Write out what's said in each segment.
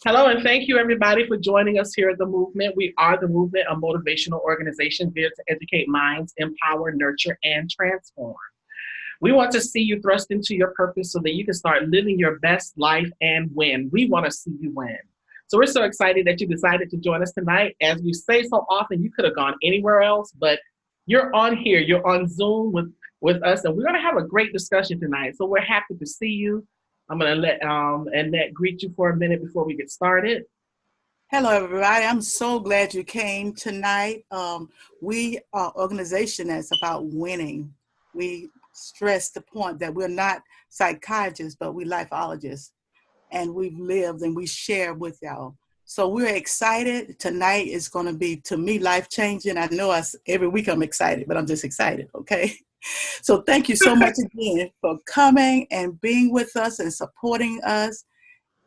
Hello, and thank you everybody for joining us here at the Movement. We are the Movement, a motivational organization geared to educate minds, empower, nurture, and transform. We want to see you thrust into your purpose so that you can start living your best life and win. We want to see you win. So we're so excited that you decided to join us tonight. As we say so often, you could have gone anywhere else, but you're on here. You're on Zoom with us, and we're going to have a great discussion tonight. So we're happy to see you. I'm going to let Annette greet you for a minute before we get started. Hello, everybody. I'm so glad you came tonight. We are an organization that's about winning. We stress the point that we're not psychiatrists, but we're lifeologists. And we've lived and we share with y'all. So we're excited. Tonight is going to be, to me, life-changing. I know every week I'm excited, but I'm just excited, okay? So thank you so much again for coming and being with us and supporting us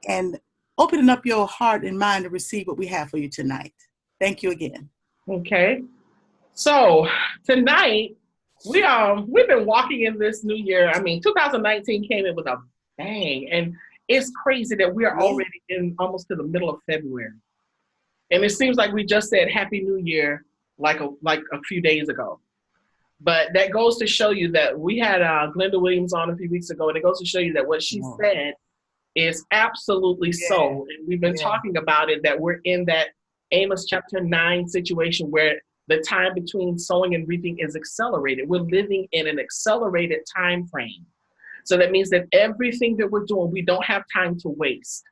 and opening up your heart and mind to receive what we have for you tonight. Thank you again. Okay. So tonight, we've been walking in this new year. I mean, 2019 came in with a bang, and it's crazy that we are already in almost to the middle of February. And it seems like we just said Happy New Year like a few days ago. But that goes to show you that we had Glenda Williams on a few weeks ago, and it goes to show you that what she said is absolutely so. And we've been talking about it, that we're in that Amos chapter 9 situation where the time between sowing and reaping is accelerated. We're living in an accelerated time frame. So that means that everything that we're doing, we don't have time to waste.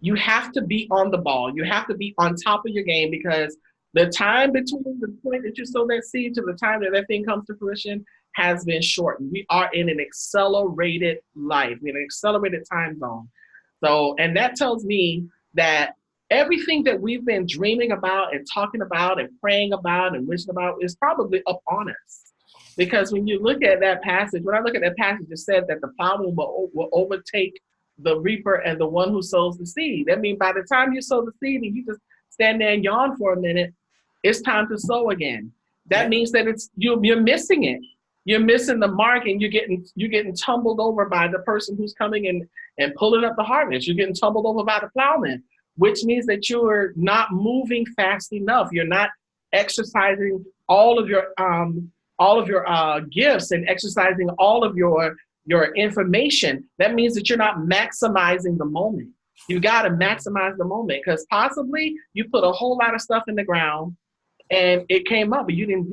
You have to be on the ball. You have to be on top of your game, because the time between the point that you sow that seed to the time that that thing comes to fruition has been shortened. We are in an accelerated life, in an accelerated time zone. So, and that tells me that everything that we've been dreaming about and talking about and praying about and wishing about is probably up on us. Because when you look at that passage, when I look at that passage, it said that the plowman will overtake the reaper and the one who sows the seed. That means by the time you sow the seed and you just stand there and yawn for a minute, it's time to sow again. That means that you're missing it. You're missing the mark, and you're getting tumbled over by the person who's coming in and pulling up the harvest. You're getting tumbled over by the plowman, which means that you're not moving fast enough. You're not exercising all of your gifts and exercising all of your information. That means that you're not maximizing the moment. You got to maximize the moment, because possibly you put a whole lot of stuff in the ground and it came up, but you didn't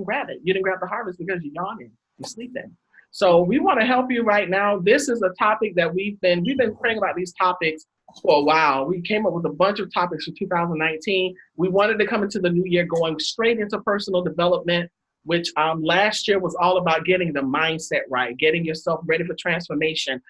grab it. You didn't grab the harvest because you're yawning, you're sleeping. So we want to help you right now. This is a topic that we've been praying about these topics for a while. We came up with a bunch of topics for 2019. We wanted to come into the new year going straight into personal development, which last year was all about getting the mindset right, getting yourself ready for transformation.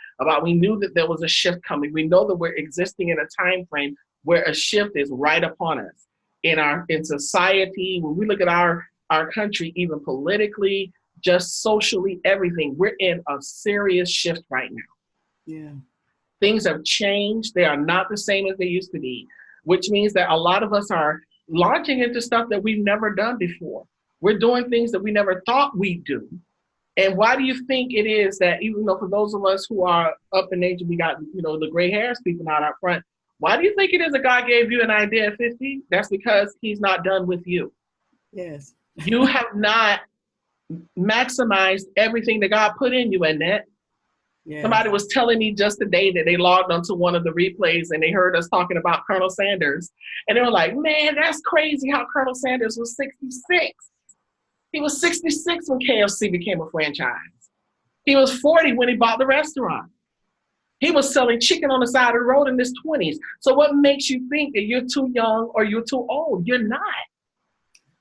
We knew that there was a shift coming. We know that we're existing in a time frame where a shift is right upon us in society. When we look at our country, even politically, just socially, everything, we're in a serious shift right now. Yeah. Things have changed. They are not the same as they used to be, which means that a lot of us are launching into stuff that we've never done before. We're doing things that we never thought we'd do. And why do you think it is that, even though for those of us who are up in age, we got, the gray hairs peeping out our front, why do you think it is that God gave you an idea at 50? That's because he's not done with you. Yes. You have not maximized everything that God put in you, Annette. Yes. Somebody was telling me just today that they logged onto one of the replays and they heard us talking about Colonel Sanders. And they were like, man, that's crazy how Colonel Sanders was 66. He was 66 when KFC became a franchise. He was 40 when he bought the restaurant. He was selling chicken on the side of the road in his 20s. So what makes you think that you're too young or you're too old? You're not.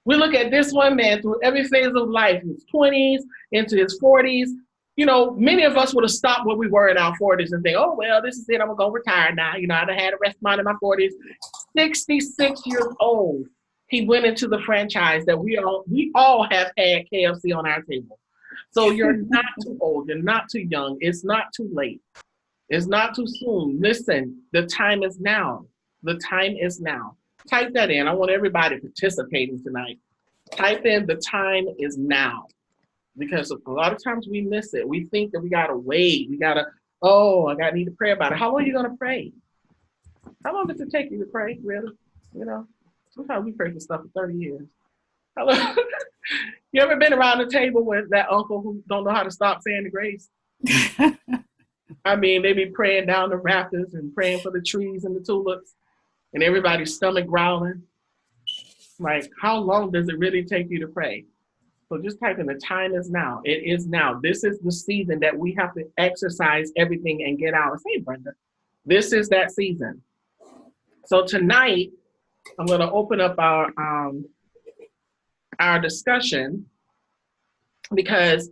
We look at this one man through every phase of life, his 20s into his 40s. Many of us would have stopped where we were in our 40s and think, oh, well, this is it. I'm going to go retire now. I done had a restaurant in my 40s. 66 years old, he went into the franchise that we all have had KFC on our table. So you're not too old. You're not too young. It's not too late. It's not too soon. Listen, the time is now. The time is now. Type that in. I want everybody participating tonight. Type in, the time is now. Because a lot of times we miss it. We think that we got to wait. We got to, I need to pray about it. How long are you going to pray? How long does it take you to pray, really? You know, sometimes we pray for stuff for 30 years. Hello? You ever been around the table with that uncle who don't know how to stop saying the grace? I mean, they be praying down the rafters and praying for the trees and the tulips, and everybody's stomach growling. Like, how long does it really take you to pray? So just type in the time is now. It is now. This is the season that we have to exercise everything and get out. Say, Brenda, this is that season. So tonight, I'm going to open up our discussion because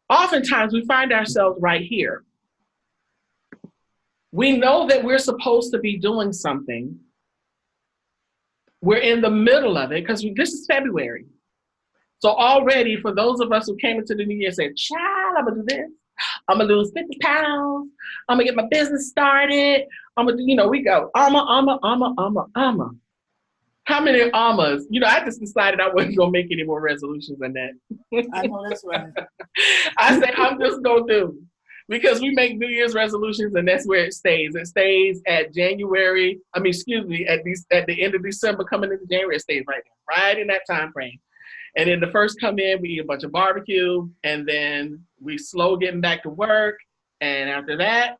oftentimes we find ourselves right here. We know that we're supposed to be doing something. We're in the middle of it because this is February. So already for those of us who came into the new year and said, child, I'm going to do this. I'm going to lose 50 pounds. I'm going to get my business started. I'm going to, we go, Amma. How many Ammas? I just decided I wasn't going to make any more resolutions than that. I know that's right. I say, I'm just going to do. Because we make New Year's resolutions and that's where it stays. It stays at at the end of December, coming into January, it stays right in that time frame. And then the first come in, we eat a bunch of barbecue, and then we slow getting back to work. And after that,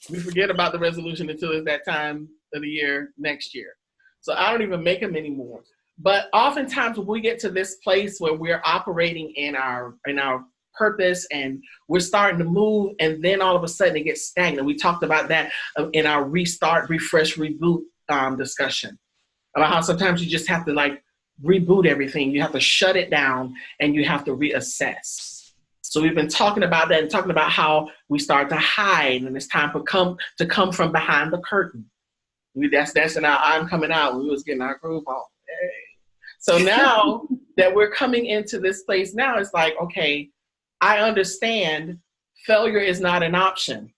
we forget about the resolution until it's that time of the year next year. So I don't even make them anymore. But oftentimes when we get to this place where we're operating in our purpose and we're starting to move, and then all of a sudden it gets stagnant. We talked about that in our restart, refresh, reboot discussion about how sometimes you just have to reboot everything. You have to shut it down and you have to reassess. So we've been talking about that and talking about how we start to hide and it's time to come from behind the curtain. That's in our I'm coming out when we was getting our groove on. Hey. So now that we're coming into this place now, it's like, okay, I understand failure is not an option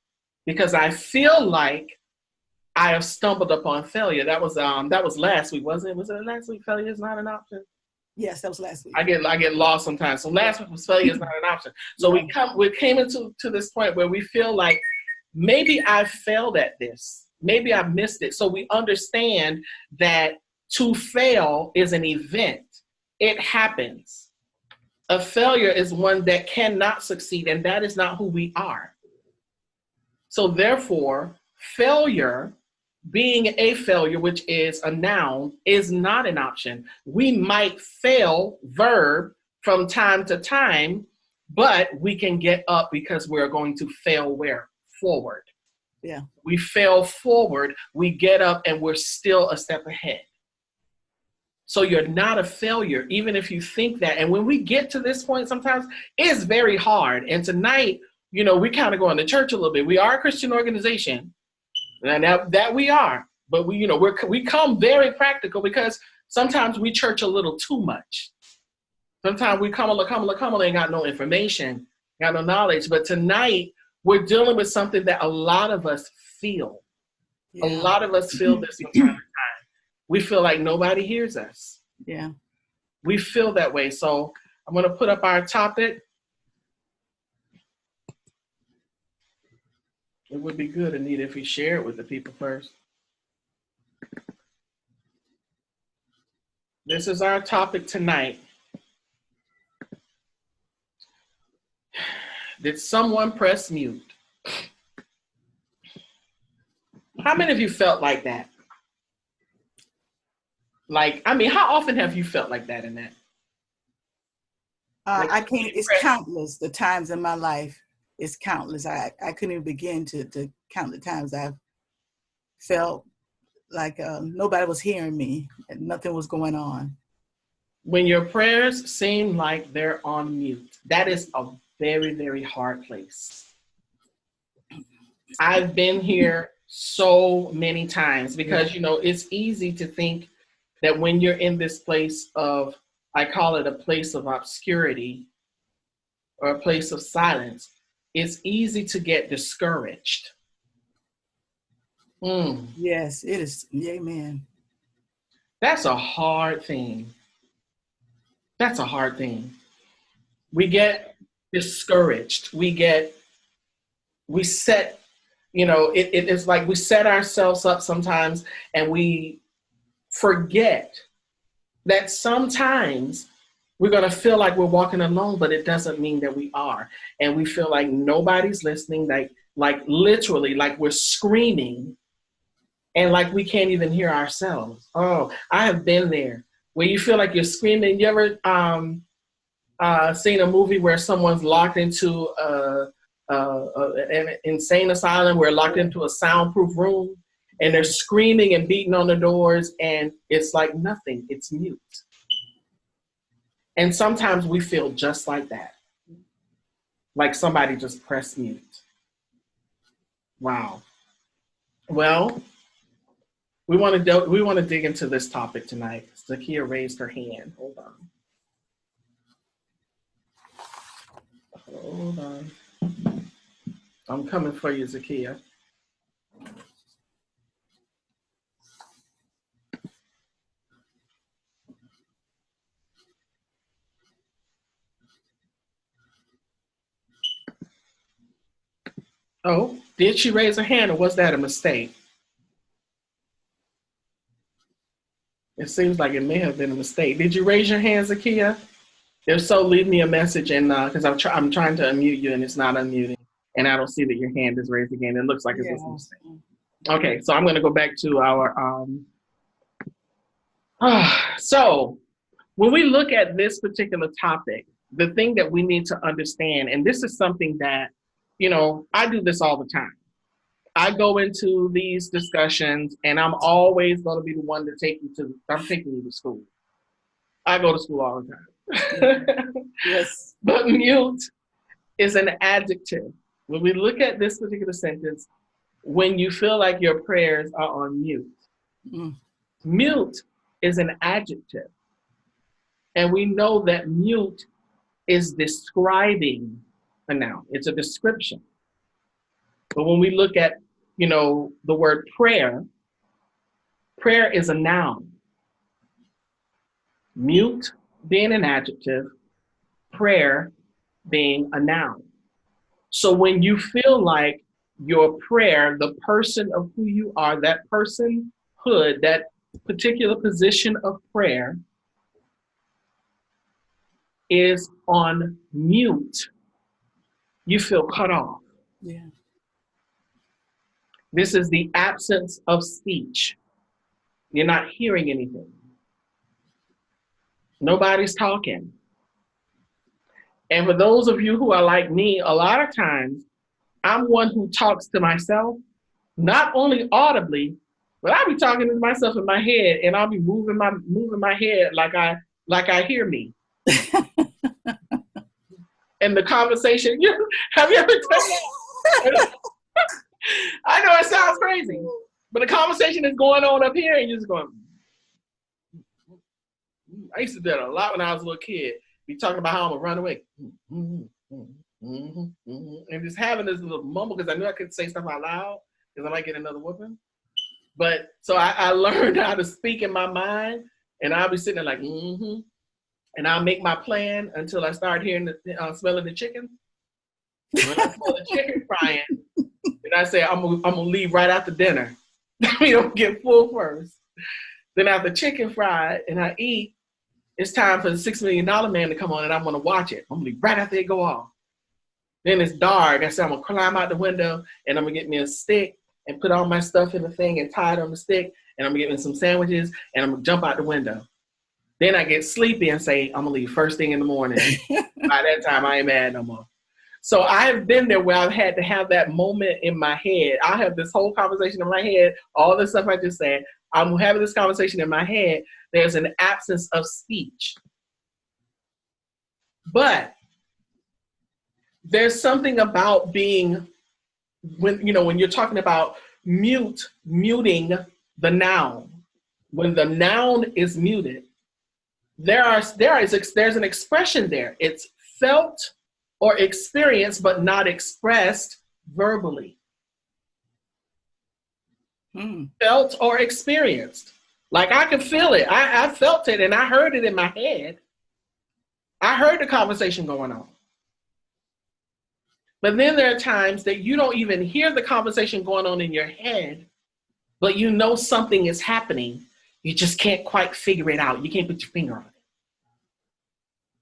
because I feel like I have stumbled upon failure. That was last week, wasn't it? Was it last week? Failure is not an option. Yes, that was last week. I get lost sometimes. So last week was failure is not an option. So we came into this point where we feel like maybe I failed at this. Maybe I missed it. So we understand that to fail is an event. It happens. A failure is one that cannot succeed, and that is not who we are. So therefore, failure, being a failure, which is a noun, is not an option. We might fail, verb, from time to time, but we can get up because we're going to fail where? Forward. Yeah. We fail forward, we get up, and we're still a step ahead. So you're not a failure, even if you think that. And when we get to this point, sometimes it's very hard. And tonight, we kind of go into church a little bit. We are a Christian organization, and that we are. But we come very practical because sometimes we church a little too much. Sometimes we come ain't got no information, got no knowledge. But tonight, we're dealing with something that a lot of us feel. Yeah. A lot of us feel this from time to time. We feel like nobody hears us. Yeah. We feel that way. So I'm going to put up our topic. It would be good, Anita, if we share it with the people first. This is our topic tonight. Did someone press mute? How many of you felt like that? How often have you felt like that in that? I can't, it's countless, the times in my life. It's countless. I couldn't even begin to count the times I've felt like nobody was hearing me and nothing was going on. When your prayers seem like they're on mute, that is a very, very hard place. I've been here so many times because, it's easy to think that when you're in this place of, I call it a place of obscurity or a place of silence, it's easy to get discouraged. Yes, it is. Amen. That's a hard thing. That's a hard thing. We get discouraged. We set You know, it is like we set ourselves up sometimes and we forget that sometimes we're going to feel like we're walking alone, but it doesn't mean that we are. And we feel like nobody's listening, like literally, like we're screaming and like we can't even hear ourselves. Oh, I have been there where you feel like you're screaming. You ever seen a movie where someone's locked into an insane asylum, where locked into a soundproof room and they're screaming and beating on the doors and it's like nothing, it's mute. And sometimes we feel just like that. Like somebody just pressed mute. Wow. Well, we want to dig into this topic tonight. Zakia raised her hand. Hold on. I'm coming for you, Zakia. Oh, did she raise her hand or was that a mistake? It seems like it may have been a mistake. Did you raise your hand, Zakia? If so, leave me a message and because I'm trying to unmute you and it's not unmuting, and I don't see that your hand is raised again. It looks like it's a mistake. Okay, so I'm going to go back to our. So when we look at this particular topic, the thing that we need to understand, and this is something that, you know, I do this all the time. I go into these discussions and I'm always going to be the one to I'm taking you to school. I go to school all the time. Yes. But mute is an adjective. When we look at this particular sentence, when you feel like your prayers are on mute, mute is an adjective. And we know that mute is describing a noun. It's a description. But when we look at, you know, the word prayer is a noun. Mute being an adjective, prayer being a noun. So when you feel like your prayer, the person of who you are, that personhood, that particular position of prayer is on mute, you feel cut off. Yeah. This is the absence of speech. You're not hearing anything. Nobody's talking. And for those of you who are like me, a lot of times I'm one who talks to myself, not only audibly, but I'll be talking to myself in my head and I'll be moving my head like I hear me. And the conversation, have you ever done that? I know it sounds crazy, but the conversation is going on up here and you're just going. I used to do that a lot when I was a little kid. Be talking about how I'm gonna run away. And just having this little mumble because I knew I couldn't say stuff out loud because I might get another whooping. But so I learned how to speak in my mind, and I'll be sitting there like, and I'll make my plan until I start hearing smelling the chicken. When I smell the chicken frying, and I say I'm gonna leave right after dinner. We don't get full first. Then after chicken fried and I eat, it's time for the $6 Million Man to come on and I'm gonna watch it. I'm gonna leave right after it go off. Then it's dark. I said I'm gonna climb out the window and I'm gonna get me a stick and put all my stuff in the thing and tie it on the stick and I'm gonna get me some sandwiches and I'm gonna jump out the window. Then I get sleepy and say I'm gonna leave first thing in the morning. By that time I ain't mad no more. So I've been there where I've had to have that moment in my head. I have this whole conversation in my head, all the stuff I just said. I'm having this conversation in my head. There's an absence of speech. But there's something about being, when you're talking about muting the noun. When the noun is muted, there's an expression there. It's felt or experienced, but not expressed verbally. Felt or experienced. Like I can feel it. I felt it and I heard it in my head. I heard the conversation going on. But then there are times that you don't even hear the conversation going on in your head, but you know something is happening. You just can't quite figure it out. You can't put your finger on it.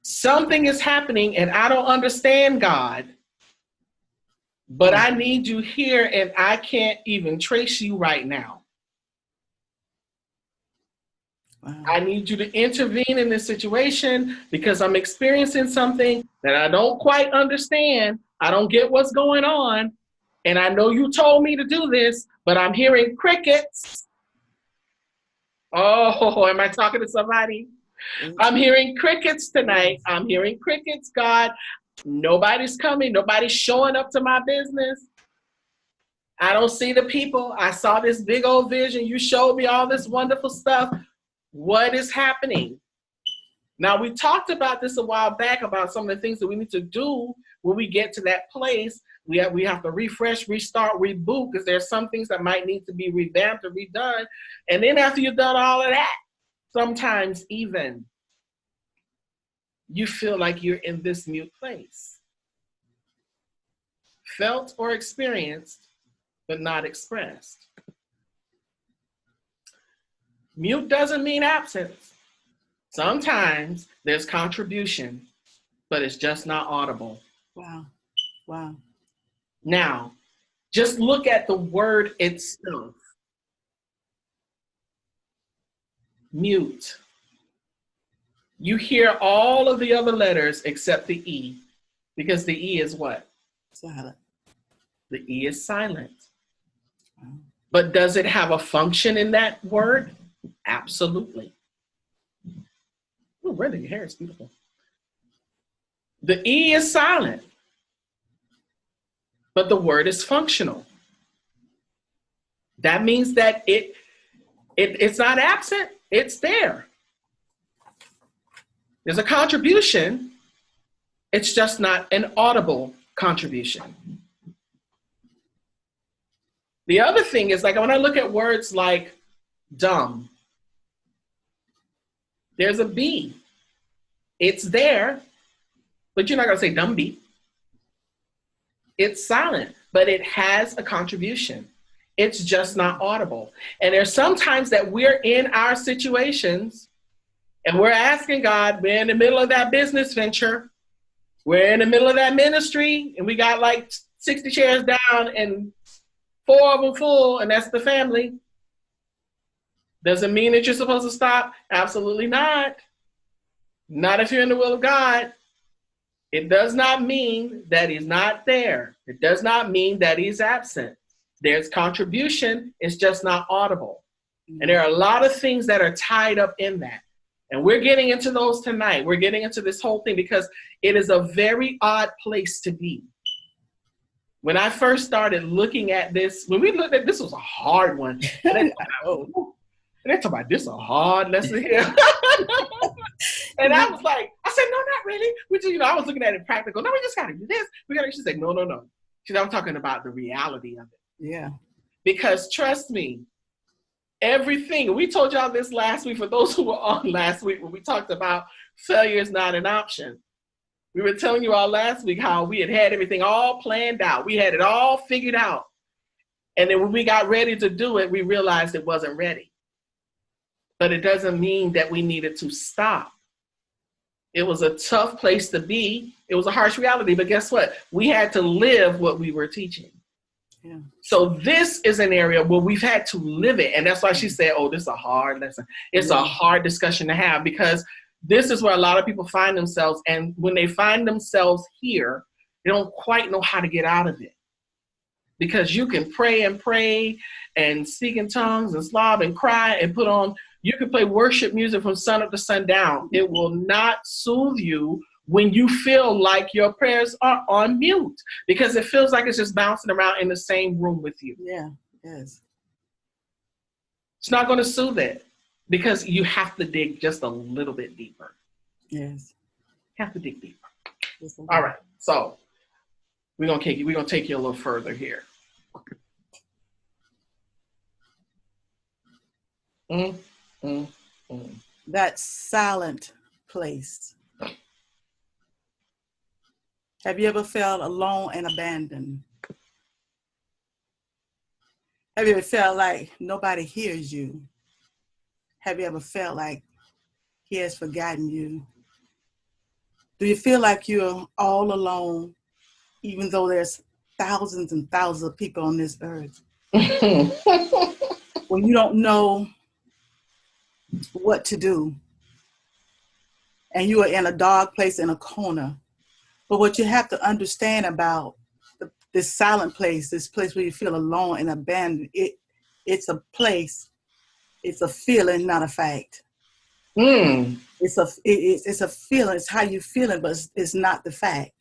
Something is happening and I don't understand, God, but I need you here and I can't even trace you right now. Wow. I need you to intervene in this situation because I'm experiencing something that I don't quite understand. I don't get what's going on. And I know you told me to do this, but I'm hearing crickets. Oh, am I talking to somebody? I'm hearing crickets tonight. I'm hearing crickets, God. Nobody's coming. Nobody's showing up to my business. I don't see the people. I saw this big old vision. You showed me all this wonderful stuff. What is happening? Now, we talked about this a while back about some of the things that we need to do when we get to that place. We have to refresh, restart, reboot, because there's some things that might need to be revamped or redone. And then after you've done all of that, sometimes even you feel like you're in this mute place. Felt or experienced, but not expressed. Mute doesn't mean absence. Sometimes there's contribution, but it's just not audible. Wow. Wow. Now, just look at the word itself. Mute. You hear all of the other letters except the E, because the E is what? Silent. The E is silent. But does it have a function in that word? Absolutely. Oh, really, your hair is beautiful. The E is silent, but the word is functional. That means that it's not absent, it's there. There's a contribution, it's just not an audible contribution. The other thing is, like, when I look at words like dumb, there's a B. It's there, but you're not going to say dumb B. It's silent, but it has a contribution. It's just not audible. And there's sometimes that we're in our situations and we're asking God, we're in the middle of that business venture, we're in the middle of that ministry, and we got like 60 chairs down and 4 of them full, and that's the family. Doesn't mean that you're supposed to stop. Absolutely not. Not if you're in the will of God. It does not mean that he's not there. It does not mean that he's absent. There's contribution. It's just not audible. And there are a lot of things that are tied up in that. And we're getting into those tonight. We're getting into this whole thing because it is a very odd place to be. When I first started looking at this, when we looked at this, was a hard one. And they're talking about this a hard lesson here. And I was like, I said, no, not really. I was looking at it practical. No, we just got to do this. She said, no. She said, I'm talking about the reality of it. Yeah. Because trust me, everything, we told y'all this last week, for those who were on last week when we talked about failure is not an option. We were telling you all last week how we had everything all planned out. We had it all figured out. And then when we got ready to do it, we realized it wasn't ready. But it doesn't mean that we needed to stop. It was a tough place to be. It was a harsh reality, but guess what? We had to live what we were teaching. Yeah. So this is an area where we've had to live it. And that's why she said, oh, this is a hard lesson. It's a hard discussion to have, because this is where a lot of people find themselves. And when they find themselves here, they don't quite know how to get out of it. Because you can pray and speak in tongues and slob and cry and you can play worship music from sun up to sundown. It will not soothe you when you feel like your prayers are on mute, because it feels like it's just bouncing around in the same room with you. Yeah, yes. It's not going to soothe it, because you have to dig just a little bit deeper. Yes. You have to dig deeper. All right. So we're going to take you a little further here. That silent place. Have you ever felt alone and abandoned? Have you ever felt like nobody hears you? Have you ever felt like he has forgotten you? Do you feel like you're all alone, even though there's thousands and thousands of people on this earth? When you don't know what to do, and you are in a dark place in a corner. But what you have to understand about this silent place, this place where you feel alone and abandoned, it's a place, it's a feeling, not a fact. It's a feeling, it's how you feeling, but it's not the fact.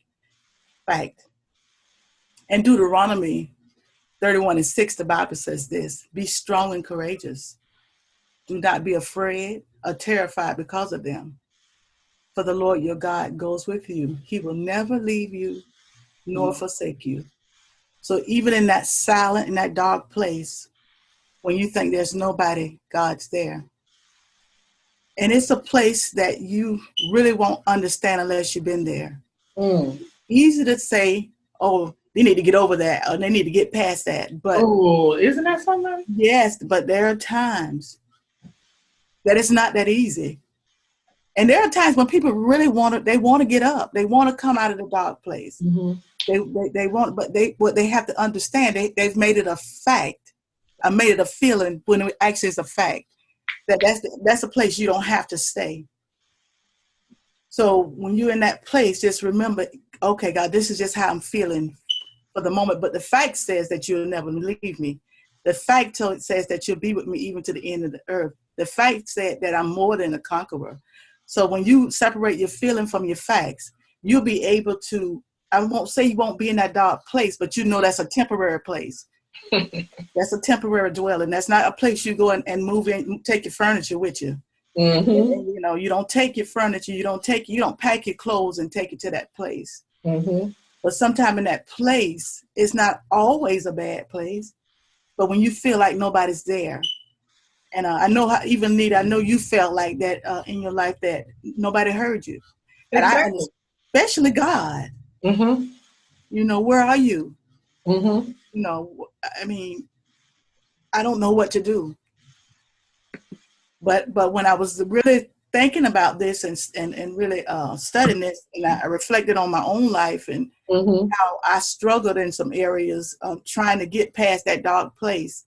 And Deuteronomy 31:6, the Bible says this: be strong and courageous. Do not be afraid or terrified because of them. For the Lord your God goes with you. He will never leave you nor forsake you. So even in that silent, in that dark place, when you think there's nobody, God's there. And it's a place that you really won't understand unless you've been there. Easy to say, oh, they need to get over that, or they need to get past that. But isn't that something? Yes, but there are times that it's not that easy. And there are times when people really want to get up. They want to come out of the dark place. They want, but what they have to understand, they've made it a fact. I made it a feeling when it actually is a fact. That's a place you don't have to stay. So when you're in that place, just remember, okay, God, this is just how I'm feeling for the moment. But the fact says that you'll never leave me. The fact says that you'll be with me even to the end of the earth. The fact said that I'm more than a conqueror. So when you separate your feeling from your facts, you'll be able to, I won't say you won't be in that dark place, but you know that's a temporary place. That's a temporary dwelling. That's not a place you go and move in, take your furniture with you. And, you don't take your furniture, you don't pack your clothes and take it to that place. But sometime in that place, it's not always a bad place. But when you feel like nobody's there, and I know how, even Nita, I know you felt like that in your life, that nobody heard you. Exactly. And especially God. Where are you? I mean, I don't know what to do. But when I was really thinking about this and really studying this, and I reflected on my own life and how I struggled in some areas of trying to get past that dark place,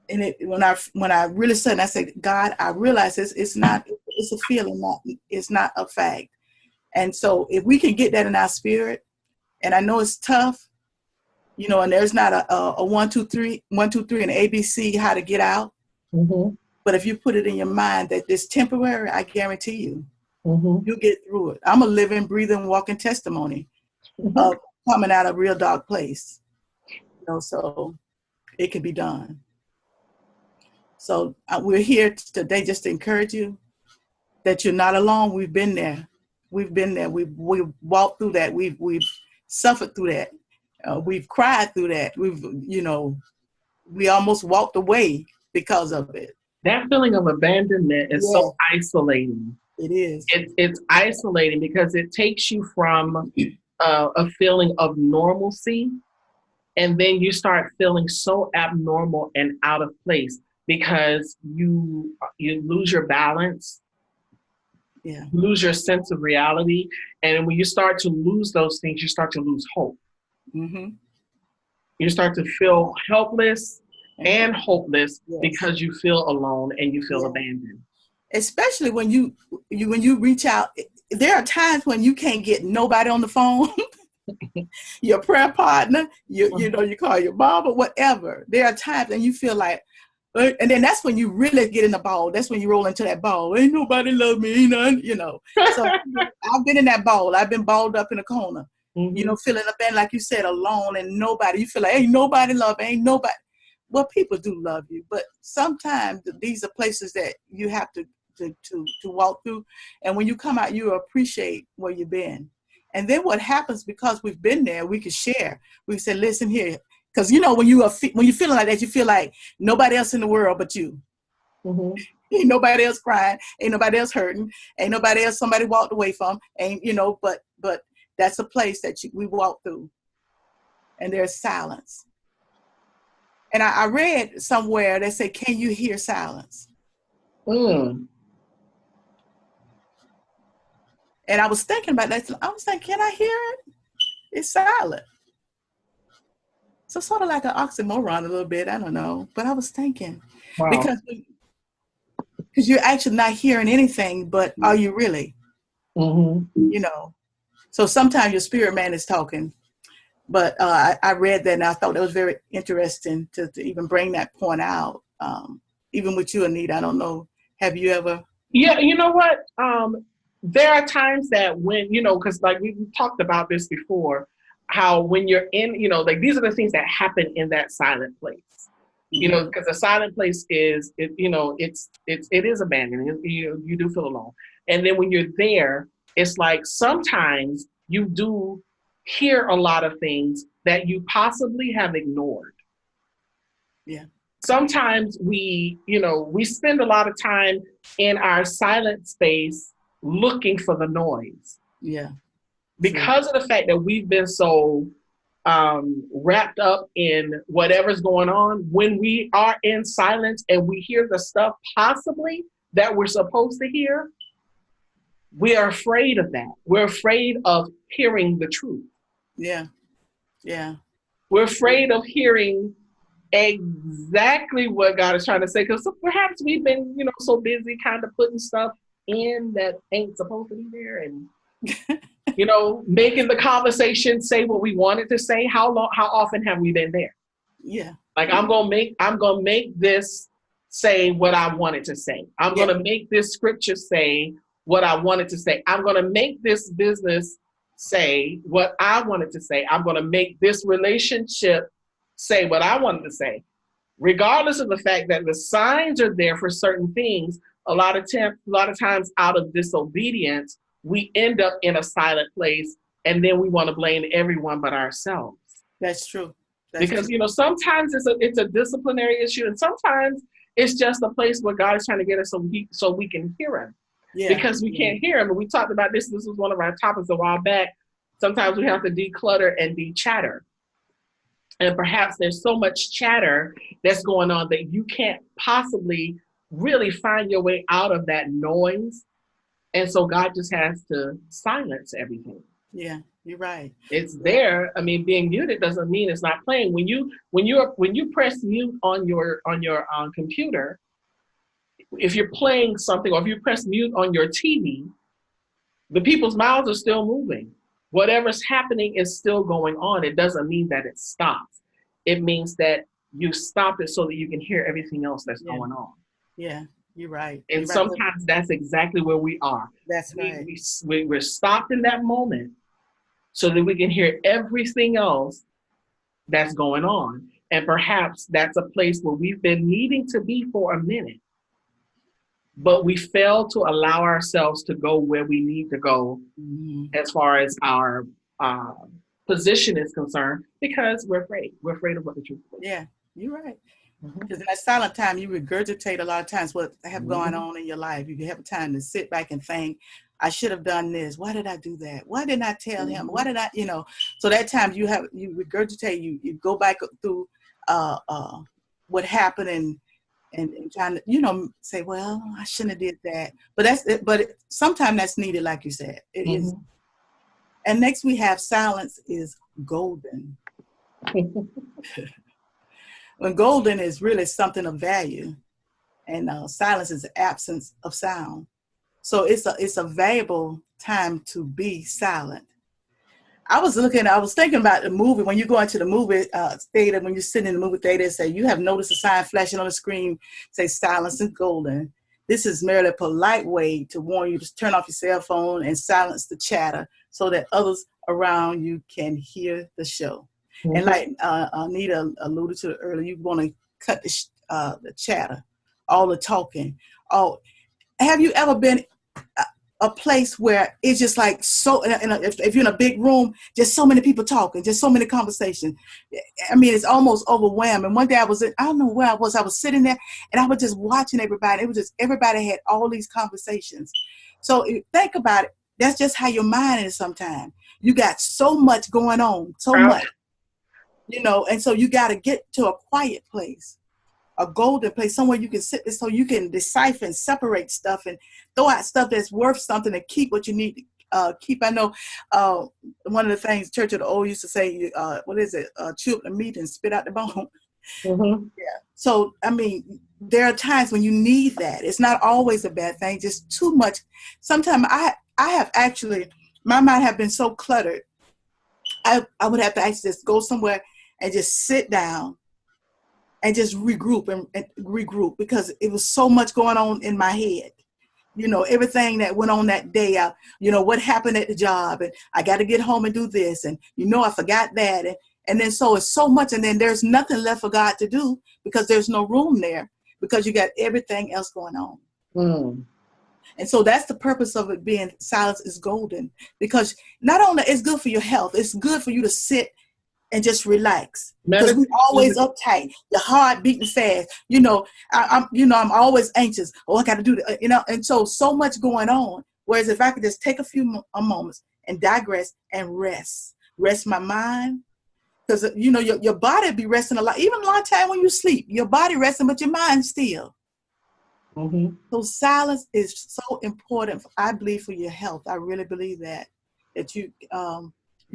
and when I really said, I said, God, I realize it's a feeling, it's not a fact. And so if we can get that in our spirit, and I know it's tough, and there's not a 1, 2, 3, 1, 2, 3, and ABC how to get out. But if you put it in your mind that it's temporary, I guarantee you, you'll get through it. I'm a living, breathing, walking testimony of coming out of a real dark place. So it can be done. So we're here today just to encourage you that you're not alone. We've been there. We've walked through that. We've suffered through that. We've cried through that. We almost walked away because of it. That feeling of abandonment is so isolating. It is. It's isolating because it takes you from a feeling of normalcy, and then you start feeling so abnormal and out of place because you lose your balance, lose your sense of reality, and when you start to lose those things, you start to lose hope. You start to feel helpless and hopeless because you feel alone and you feel abandoned. Especially when you reach out, there are times when you can't get nobody on the phone. Your prayer partner, you call your mom or whatever. There are times and you feel like, and then that's when you really get in the ball. That's when you roll into that ball. Ain't nobody love me, So I've been in that ball. I've been balled up in a corner, feeling abandoned, like you said, alone and nobody. You feel like ain't nobody love, ain't nobody. Well, people do love you, but sometimes these are places that you have to walk through. And when you come out, you appreciate where you've been. And then what happens, because we've been there, we can share. We can say, listen here. Because, when you're feeling like that, you feel like nobody else in the world but you. Ain't nobody else crying. Ain't nobody else hurting. Ain't nobody else somebody walked away from. But but that's a place that we walk through, and there's silence. And I read somewhere that said, "Can you hear silence?" Mm. And I was thinking about that. I was like, "Can I hear it? It's silent." So sort of like an oxymoron a little bit. I don't know, but I was thinking Wow. because you're actually not hearing anything, but are you really? Mm-hmm. You know. So sometimes your spirit man is talking. But I read that and I thought that was very interesting to even bring that point out. Even with you, Anita, I don't know. Have you ever? Yeah, you know what? There are times that when, because like we talked about this before, how when you're in, like these are the things that happen in that silent place. Mm-hmm. Because the silent place is, it is abandoned. You do feel alone. And then when you're there, it's like sometimes you do hear a lot of things that you possibly have ignored. Yeah. Sometimes we spend a lot of time in our silent space looking for the noise Yeah. because of the fact that we've been so wrapped up in whatever's going on. When we are in silence and we hear the stuff possibly that we're supposed to hear, we are afraid of that. We're afraid of hearing the truth. Yeah. Yeah. We're afraid of hearing exactly what God is trying to say, because perhaps we've been, so busy kind of putting stuff in that ain't supposed to be there, and making the conversation say what we wanted to say. How often have we been there? Yeah. Like I'm gonna make this say what I wanted to say. I'm gonna make this scripture say what I wanted to say. I'm gonna make this business say what I wanted to say. I'm gonna make this relationship say what I wanted to say, regardless of the fact that the signs are there for certain things. A lot of times, out of disobedience, we end up in a silent place, and then we want to blame everyone but ourselves. That's true. Because sometimes it's a disciplinary issue, and sometimes it's just a place where God is trying to get us so we can hear Him. Yeah. Because we can't hear Him, and we talked about this. This was one of our topics a while back. Sometimes we have to declutter and de-chatter. And perhaps there's so much chatter that's going on that you can't possibly really find your way out of that noise. And so God just has to silence everything. Yeah, you're right. It's there. I mean, being muted doesn't mean it's not playing. When you press mute on your computer, if you're playing something, or if you press mute on your TV, the people's mouths are still moving. Whatever's happening is still going on. It doesn't mean that it stops. It means that you stopped it so that you can hear everything else that's going on. Yeah, you're right. And you're sometimes right. That's exactly where we are. That's right. We're stopped in that moment so that we can hear everything else that's going on. And perhaps that's a place where we've been needing to be for a minute, but we fail to allow ourselves to go where we need to go as far as our position is concerned, because we're afraid. We're afraid of what the truth is. Yeah, you're right. Because in that silent time, you regurgitate a lot of times what have gone on in your life. You have time to sit back and think, I should have done this. Why did I do that? Why didn't I tell him? Why did I, So that time you regurgitate, you go back through what happened and trying to, say, well, I shouldn't have did that. But sometimes that's needed, like you said. It is. And next we have silence is golden. When golden is really something of value, and silence is the absence of sound. So it's a valuable time to be silent. I was thinking about the movie. When you go into the movie theater, when you're sitting in the movie theater, say you have noticed a sign flashing on the screen, say silence is golden. This is merely a polite way to warn you to turn off your cell phone and silence the chatter so that others around you can hear the show. And like Anita alluded to earlier, you want to cut the chatter, all the talking. Have you ever been a place where it's just like so, if you're in a big room, just so many people talking, just so many conversations. I mean, it's almost overwhelming. One day I don't know where I was sitting there and I was just watching everybody. It was just, everybody had all these conversations. So think about it. that's just how your mind is sometimes. You got so much going on, so much, and so you got to get to a quiet place, a golden place, somewhere you can sit so you can decipher and separate stuff and throw out stuff that's worth something and keep what you need to keep. I know one of the things Church of the Old used to say, what is it? Chew up the meat and spit out the bone. Mm-hmm. Yeah. So, I mean, there are times when you need that. It's not always a bad thing, just too much. Sometimes I have actually, my mind have been so cluttered. I would have to actually just go somewhere and just sit down and just regroup and regroup, because it was so much going on in my head. Everything that went on that day, what happened at the job, and I got to get home and do this, and I forgot that, and then so it's so much, and then there's nothing left for God to do because there's no room there, because you got everything else going on. Mm. And so that's the purpose of it being silence is golden, because not only it's good for your health, it's good for you to sit and just relax, because we always uptight, your heart beating fast. I'm always anxious. Oh, I got to do that. And so much going on. Whereas if I could just take a few moments and digress and rest my mind, because your body be resting a lot. Even a lot of time when you sleep, your body resting, but your mind still. Mm-hmm. So silence is so important, I believe, for your health. I really believe that you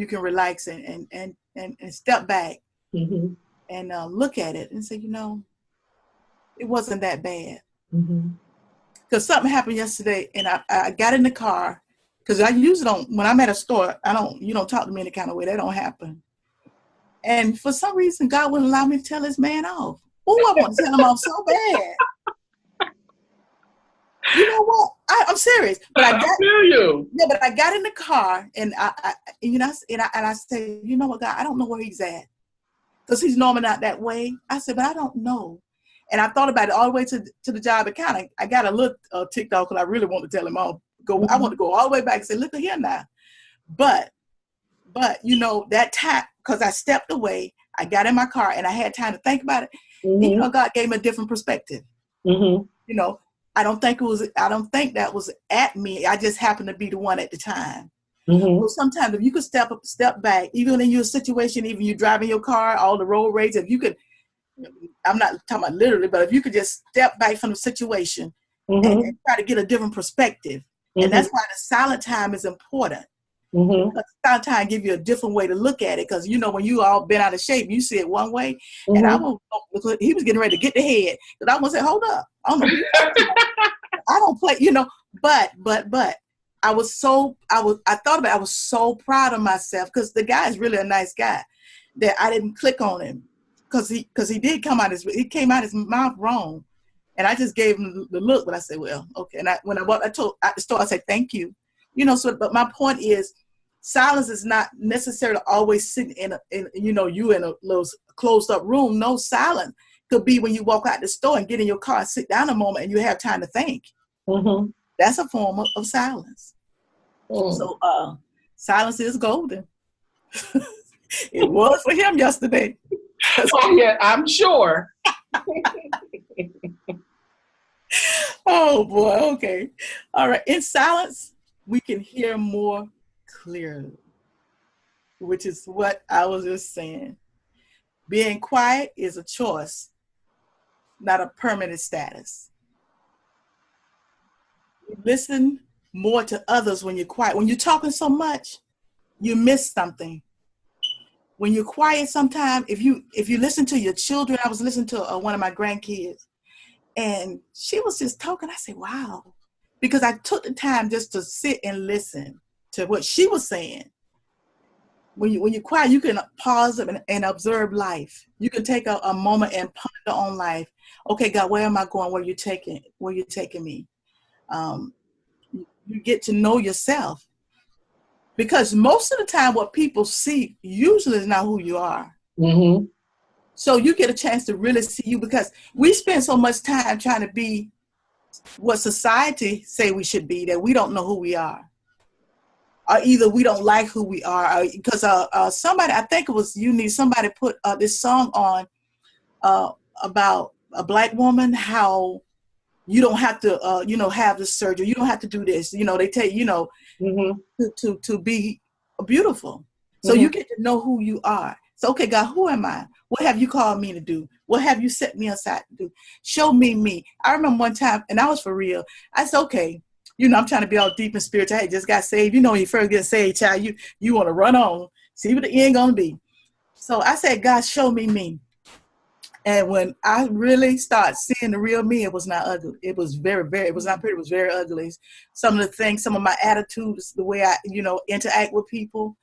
can relax and step back, mm-hmm. and look at it and say, it wasn't that bad. Mm-hmm. Because something happened yesterday, and I got in the car, because I usually don't, when I'm at a store, you don't talk to me any kind of way. That don't happen. And for some reason, God wouldn't allow me to tell this man off. Oh, I want to tell him off so bad. You know what? I'm serious. But I feel you. Yeah, but I got in the car, and I said, you know what, God, I don't know where he's at, because he's normally not that way. I said, but I don't know. And I thought about it all the way to the job. I got a little ticked off, because I really want to tell him off. Mm-hmm. I want to go all the way back and say, look at here now. But that time, because I stepped away, I got in my car and I had time to think about it. Mm-hmm. And, God gave me a different perspective. Mm-hmm. I don't think that was at me. I just happened to be the one at the time. Mm-hmm. So sometimes if you could step back, even in your situation, even you driving your car, all the road rage, if you could, I'm not talking about literally, but if you could just step back from the situation, mm-hmm. and try to get a different perspective. Mm-hmm. And that's why the silent time is important. Mm-hmm. Because silent time give you a different way to look at it. Because when you all been out of shape, you see it one way. Mm-hmm. And he was getting ready to get the head. But I want to say, hold up. I don't know who you're talking about. I don't play, but I thought about it. I was so proud of myself, because the guy is really a nice guy, that I didn't click on him, because he did he came out his mouth wrong, and I just gave him the look. But I said, well, okay. And when I walked at the store, I said, thank you. So, but my point is, silence is not necessarily always sitting in you in a little closed up room. No, silence could be when you walk out the store and get in your car and sit down a moment and you have time to think. Mm-hmm. That's a form of silence. Mm. So silence is golden. It was for him yesterday. Oh yeah, I'm sure. Oh boy, okay. All right. In silence, we can hear more clearly, which is what I was just saying. Being quiet is a choice, not a permanent status. You listen more to others when you're quiet. When you're talking so much, you miss something. When you're quiet, sometimes if you listen to your children, I was listening to one of my grandkids, and she was just talking. I said, wow, because I took the time just to sit and listen to what she was saying. When you're quiet, you can pause and observe life. You can take a moment and ponder on life. Okay, God, where am I going? Where you taking me? You get to know yourself, because most of the time what people see usually is not who you are. Mm-hmm. So you get a chance to really see you, because we spend so much time trying to be what society say we should be, that we don't know who we are. Or either we don't like who we are, because somebody, I think it was somebody put this song on about a Black woman, how you don't have to, have the surgery. You don't have to do this. They tell you, to be beautiful. So you get to know who you are. So, okay, God, who am I? What have you called me to do? What have you set me aside to do? Show me me. I remember one time, and I was for real. I said, okay, I'm trying to be all deep and spiritual. I just got saved. When you first get saved, child, you want to run on, see what the end going to be. So I said, God, show me me. And when I really started seeing the real me, it was not ugly. It was it was not pretty. It was very ugly. Some of the things, some of my attitudes, the way I, interact with people.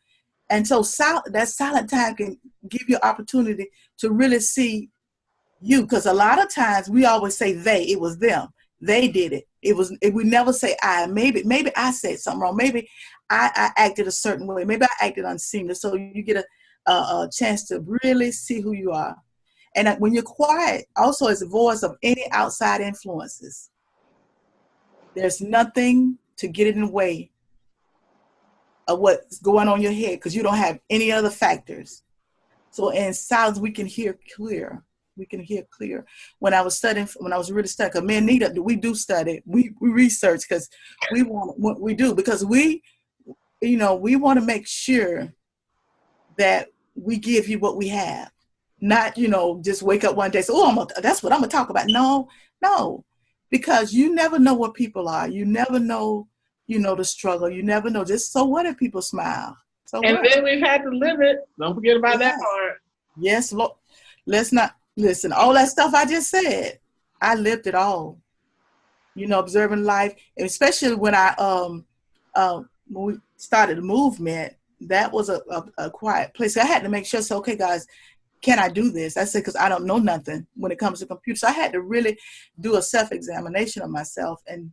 And so that silent time can give you opportunity to really see you. Because a lot of times we always say they, it was them. They did it. We never say I. Maybe I said something wrong. Maybe I acted a certain way. Maybe I acted unseemly. So you get a chance to really see who you are. And when you're quiet, also is the voice of any outside influences. There's nothing to get in the way of what's going on in your head because you don't have any other factors. So in silence, we can hear clear. We can hear clear. When I was really studying, me and Nita, we do study. We research because we want to make sure that we give you what we have. Not, just wake up one day, say, that's what I'm going to talk about. No, because you never know what people are. You never know, the struggle. You never know. Just so what if people smile? So and what? Then we've had to live it. Don't forget about that part. Yes, Lord. Let's not listen. All that stuff I just said, I lived it all. Observing life, and especially when when we started the movement, that was a quiet place. I had to make sure. So, okay, guys, can I do this? I said, because I don't know nothing when it comes to computers. So I had to really do a self-examination of myself. And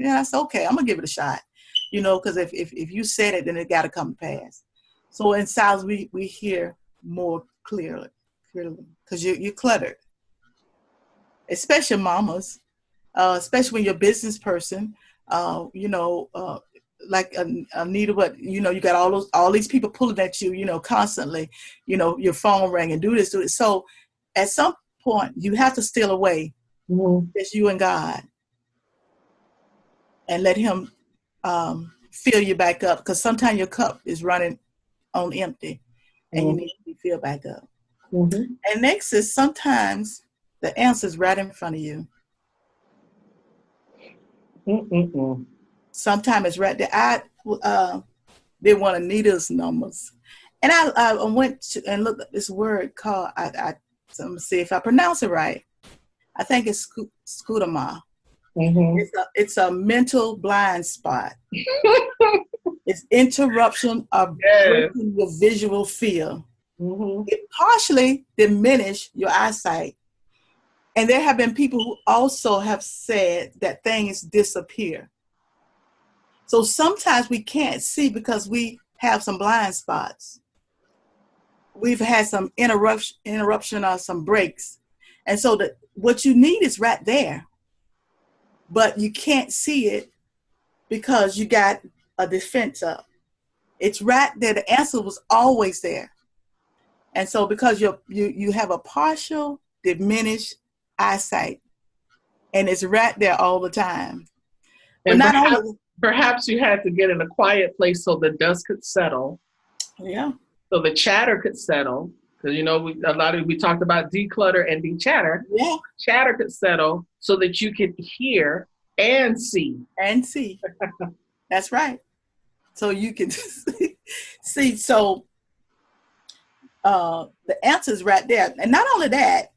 I said, okay, I'm going to give it a shot. Because if you said it, then it got to come to pass. So in silence, we hear more clearly, because you're cluttered. Especially mamas, especially when you're a business person, like Anita, but you got all these people pulling at you, constantly, your phone ring and do this. So at some point you have to steal away. It's you and God, and let him fill you back up, because sometimes your cup is running on empty and you need to be filled back up. And next is sometimes the answer is right in front of you. Sometimes it's right there. I did one of Nita's numbers, and I went to and looked at this word called, so let me see if I pronounce it right. I think it's scutama. It's a mental blind spot. It's interruption of breaking your visual field. It partially diminish your eyesight. And there have been people who also have said that things disappear. So sometimes we can't see because we have some blind spots. We've had some interruption or some breaks. And so what you need is right there. But you can't see it because you got a defense up. It's right there. The answer was always there. And so because you have a partial diminished eyesight, and it's right there all the time. And but perhaps you had to get in a quiet place so the dust could settle. Yeah. So the chatter could settle. Because, we talked about declutter and de-chatter. Yeah. Chatter could settle so that you could hear and see. That's right. So you can see. So the answer is right there. And not only that,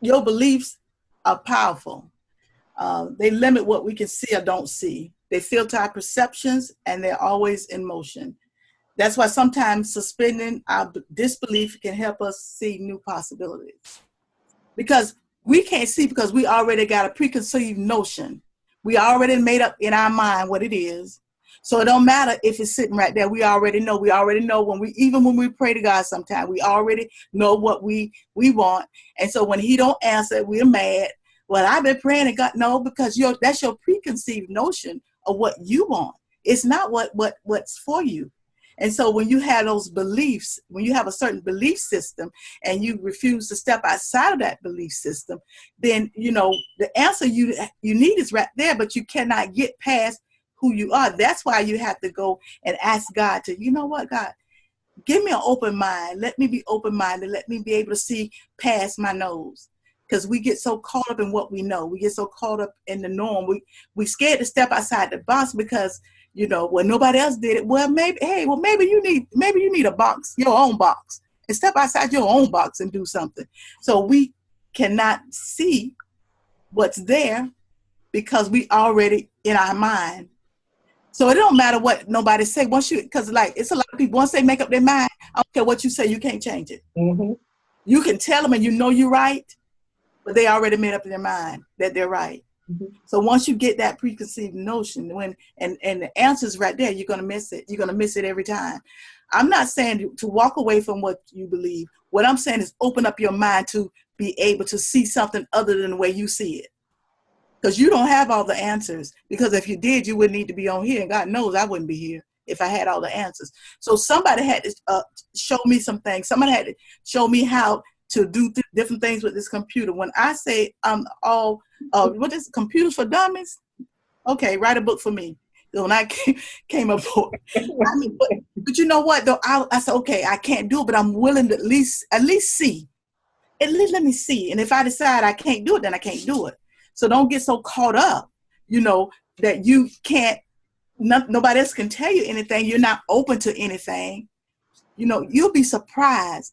your beliefs are powerful. They limit what we can see or don't see. They filter our perceptions, and they're always in motion. That's why sometimes suspending our disbelief can help us see new possibilities. Because we can't see because we already got a preconceived notion. We already made up in our mind what it is. So it don't matter if it's sitting right there. We already know. We already know when we pray to God sometimes, we already know what we want. And so when he don't answer, we're mad. Well, I've been praying to God. No, because that's your preconceived notion of what you want. It's not what's for you. And so when you have those beliefs, when you have a certain belief system and you refuse to step outside of that belief system, then, you know, the answer you need is right there, but you cannot get past who you are. That's why you have to go and ask God to, you know what, God, give me an open mind. Let me be open-minded. Let me be able to see past my nose. Because we get so caught up in what we know. We get so caught up in the norm. We scared to step outside the box because, you know, well, nobody else did it. Well, maybe you need a box, your own box, and step outside your own box and do something. So we cannot see what's there because we already in our mind. So it don't matter what nobody say. Because like it's a lot of people, once they make up their mind, I don't care what you say, you can't change it. Mm-hmm. You can tell them and you know you're right, but they already made up in their mind that they're right. Mm-hmm. So once you get that preconceived notion, and the answer's right there, you're gonna miss it. You're gonna miss it every time. I'm not saying to walk away from what you believe. What I'm saying is open up your mind to be able to see something other than the way you see it. Because you don't have all the answers. Because if you did, you wouldn't need to be on here. And God knows I wouldn't be here if I had all the answers. So somebody had to show me some things. Somebody had to show me how to do different things with this computer. When I say what is computers for dummies? Okay, write a book for me. So when I came up with, I mean, but you know what though? I said, okay, I can't do it, but I'm willing to at least see. At least let me see. And if I decide I can't do it, then I can't do it. So don't get so caught up, you know, that you can't, nobody else can tell you anything. You're not open to anything. You know, you'll be surprised.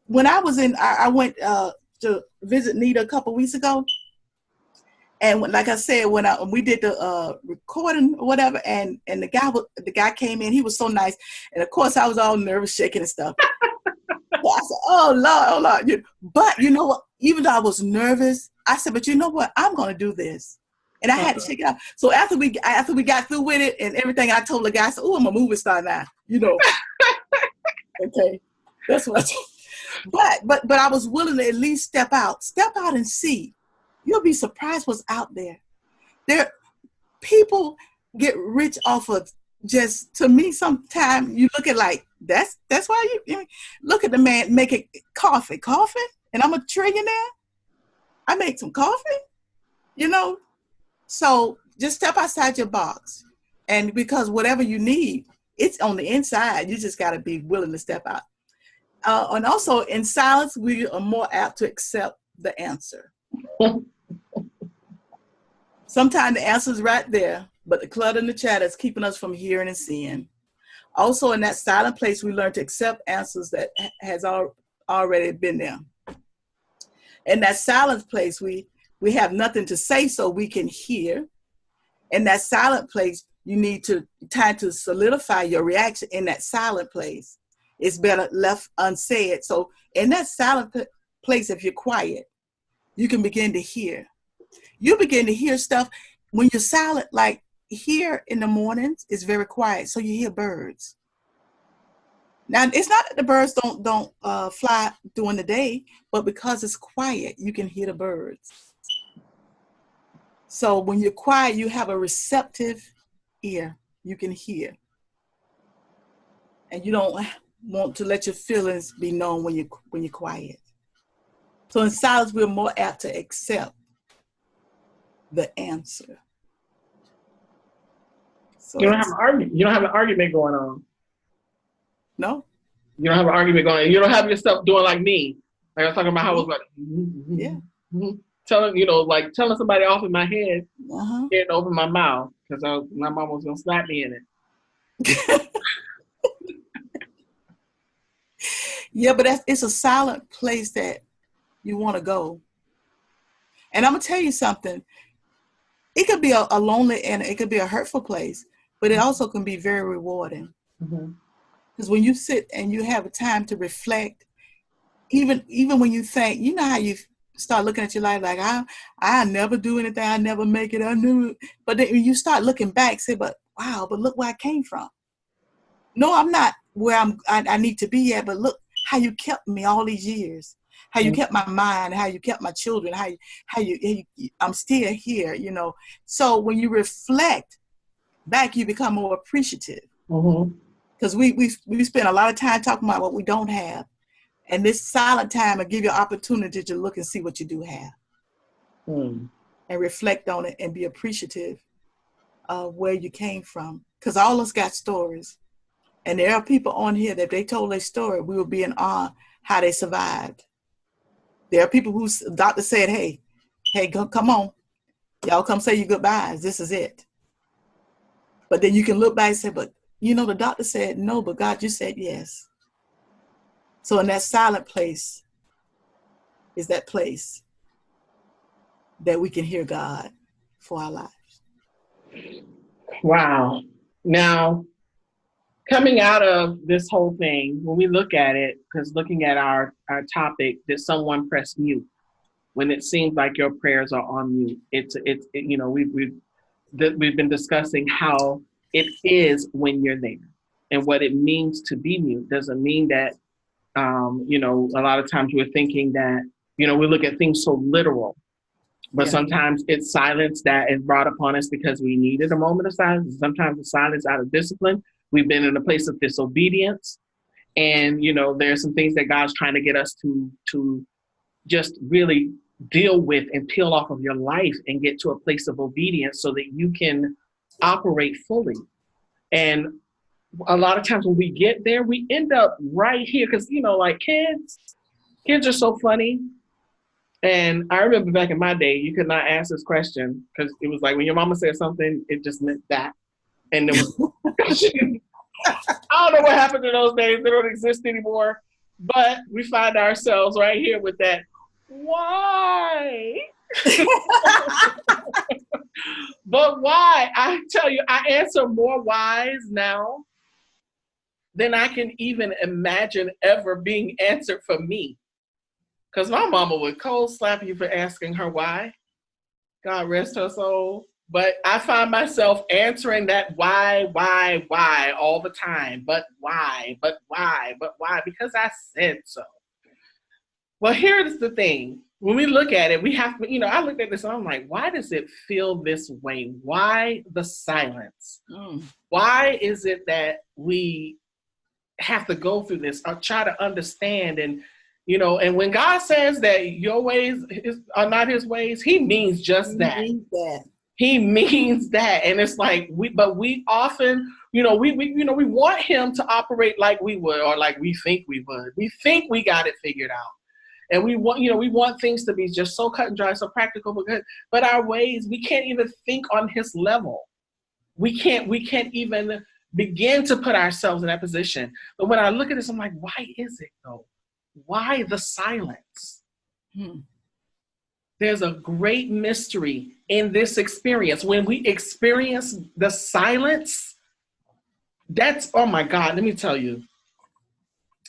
When I was I went to visit Nita a couple weeks ago. And like I said, when we did the recording or whatever, and the guy came in, he was so nice. And of course I was all nervous, shaking and stuff. So I said, oh Lord. But you know what? Even though I was nervous, I said, but you know what? I'm going to do this. And I had to check it out. So after we got through with it and everything, I told the guy, I said, oh, I'm a movie star now, you know. Okay. That's what I told. But I was willing to at least step out and see. You'll be surprised what's out there. People get rich off of just, to me, sometimes you look at like, that's why you look at the man making coffee, and I'm a trillionaire. I make some coffee, you know. So just step outside your box, and because whatever you need, it's on the inside. You just got to be willing to step out. And also in silence, we are more apt to accept the answer. Sometimes the answer is right there, but the clutter and the chatter is keeping us from hearing and seeing. Also, in that silent place, we learn to accept answers that has already been there. In that silent place, we have nothing to say, so we can hear. In that silent place, you need time to solidify your reaction. In that silent place, it's better left unsaid. So in that silent place, if you're quiet, you can begin to hear. You begin to hear stuff when you're silent, like here in the mornings, it's very quiet, so you hear birds. Now, it's not that the birds don't fly during the day, but because it's quiet, you can hear the birds. So when you're quiet, you have a receptive ear. You can hear. And you don't want to let your feelings be known when you're quiet. So in silence, we're more apt to accept the answer. So you don't have an argument. You don't have an argument going on. No. You don't have an argument going on. You don't have yourself doing like me. Like I was talking about how I was like, yeah. Telling somebody off in my head, and open my mouth because my mom was gonna slap me in it. Yeah, but it's a silent place that you want to go. And I'm gonna tell you something. It could be a lonely and it could be a hurtful place, but it also can be very rewarding. Because when you sit and you have a time to reflect, even when you think, you know how you start looking at your life like, I never do anything, I never make it, I knew it. But then when you start looking back, say, but wow, but look where I came from. No, I'm not where I need to be at, but look how you kept me all these years. How you kept my mind, how you kept my children, how you I'm still here, you know. So when you reflect back, you become more appreciative. Because we spend a lot of time talking about what we don't have. And this silent time will give you an opportunity to look and see what you do have. And reflect on it and be appreciative of where you came from. Because all of us got stories. And there are people on here that if they told their story, we would be in awe how they survived. There are people whose doctor said, hey, come on. Y'all come say your goodbyes. This is it. But then you can look back and say, but you know, the doctor said no, but God, you said yes. So in that silent place is that place that we can hear God for our lives. Wow. Now, coming out of this whole thing, when we look at it, because looking at our topic, did someone press mute? When it seems like your prayers are on mute, you know, we've been discussing how it is when you're there and what it means to be mute. Doesn't mean that, you know, a lot of times we're thinking that, you know, we look at things so literal, but sometimes it's silence that is brought upon us because we needed a moment of silence. Sometimes it's silence out of discipline. We've been in a place of disobedience, and, you know, there's some things that God's trying to get us to just really deal with and peel off of your life and get to a place of obedience so that you can operate fully. And a lot of times when we get there, we end up right here because, you know, like kids are so funny. And I remember back in my day, you could not ask this question because it was like when your mama said something, it just meant that. And there was, I don't know what happened in those days. They don't exist anymore. But we find ourselves right here with that, why? But why? I tell you, I answer more whys now than I can even imagine ever being answered for me. Because my mama would cold slap you for asking her why. God rest her soul. But I find myself answering that why all the time. But why? Because I said so. Well, here's the thing. When we look at it, we have to, you know, I looked at this and I'm like, why does it feel this way? Why the silence? Why is it that we have to go through this or try to understand? And, you know, and when God says that your ways are not his ways, he means just that. He means that. And it's like, we often, you know, we want him to operate like we would, or like we think we would. We think we got it figured out. And we want things to be just so cut and dry, so practical, but our ways, we can't even think on his level. We can't even begin to put ourselves in that position. But when I look at this, I'm like, why is it though? Why the silence? There's a great mystery in this experience. When we experience the silence, that's, oh my God, let me tell you.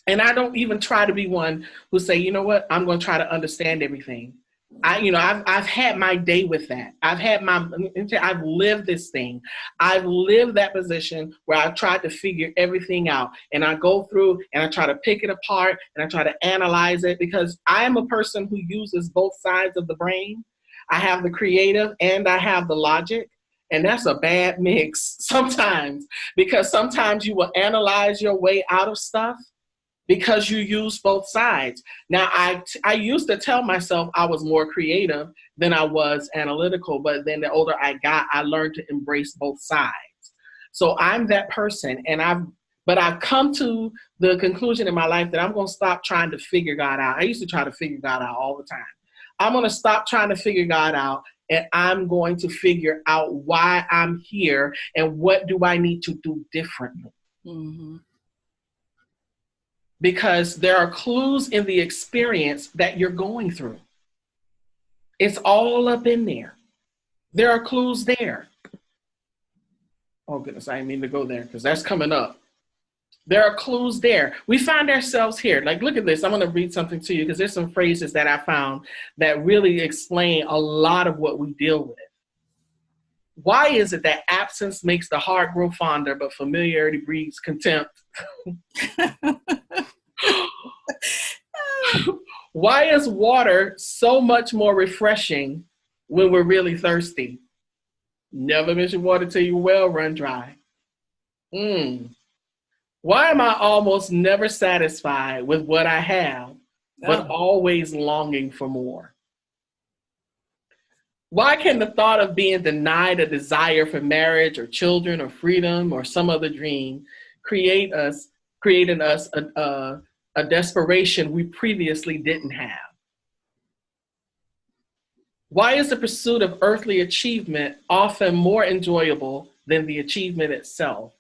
And I don't even try to be one who say, you know what, I'm going to try to understand everything. I've had my day with that. I've lived this thing. I've lived that position where I tried to figure everything out, and I go through and I try to pick it apart and I try to analyze it, because I am a person who uses both sides of the brain. I have the creative and I have the logic. And that's a bad mix sometimes, because sometimes you will analyze your way out of stuff because you use both sides. Now, I used to tell myself I was more creative than I was analytical, but then the older I got, I learned to embrace both sides. So I'm that person, and I've come to the conclusion in my life that I'm going to stop trying to figure God out. I used to try to figure God out all the time. I'm going to stop trying to figure God out, and I'm going to figure out why I'm here and what do I need to do differently. Because there are clues in the experience that you're going through. It's all up in there. There are clues there. Oh goodness, I didn't mean to go there because that's coming up. There are clues there. We find ourselves here. Like, look at this. I'm going to read something to you because there's some phrases that I found that really explain a lot of what we deal with. Why is it that absence makes the heart grow fonder, but familiarity breeds contempt? Why is water so much more refreshing when we're really thirsty? Never mention water till your well run dry. Why am I almost never satisfied with what I have, but Oh, always longing for more? Why can the thought of being denied a desire for marriage or children or freedom or some other dream create us, create in us a desperation we previously didn't have? Why is the pursuit of earthly achievement often more enjoyable than the achievement itself?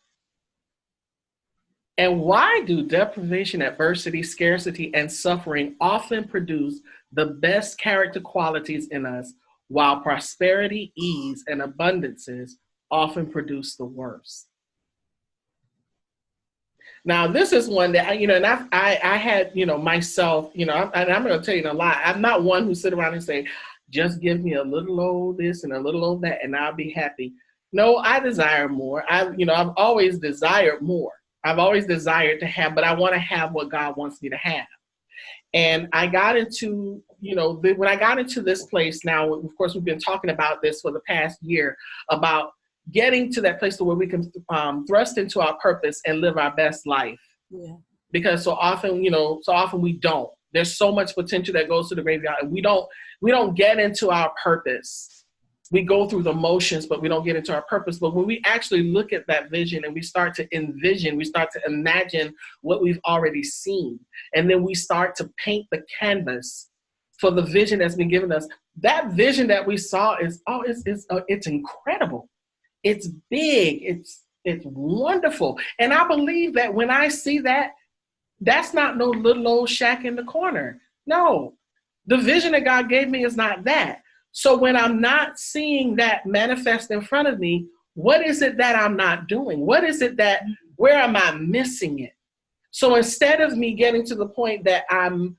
And why do deprivation, adversity, scarcity, and suffering often produce the best character qualities in us, while prosperity, ease, and abundances often produce the worst? Now, this is one that, and I had, myself, and I'm going to tell you a lie. I'm not one who sit around and say, just give me a little old this and a little old that, and I'll be happy. No, I desire more. I've always desired more. I've always desired to have, but I want to have what God wants me to have. And I got into, when I got into this place now, of course, we've been talking about this for the past year, about getting to that place where we can thrust into our purpose and live our best life. yeah. Because so often we don't. There's so much potential that goes to the graveyard, and we don't get into our purpose. We go through the motions, but we don't get into our purpose. But when we actually look at that vision and we start to envision, we start to imagine what we've already seen, and then we start to paint the canvas for the vision that's been given us. That vision that we saw it's incredible. It's big. It's wonderful. And I believe that when I see that, that's not no little old shack in the corner. No, the vision that God gave me is not that. So when I'm not seeing that manifest in front of me, what is it that I'm not doing? Where am I missing it? So instead of me getting to the point that I'm,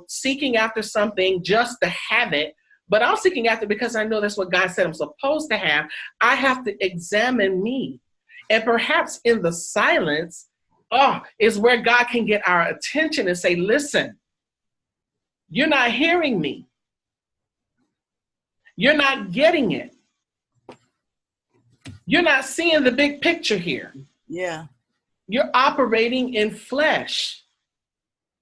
seeking after something just to have it, but I'm seeking after because I know that's what God said I'm supposed to have, I have to examine me. And perhaps in the silence, is where God can get our attention and say, listen, you're not hearing me. You're not getting it. You're not seeing the big picture here. Yeah. You're operating in flesh,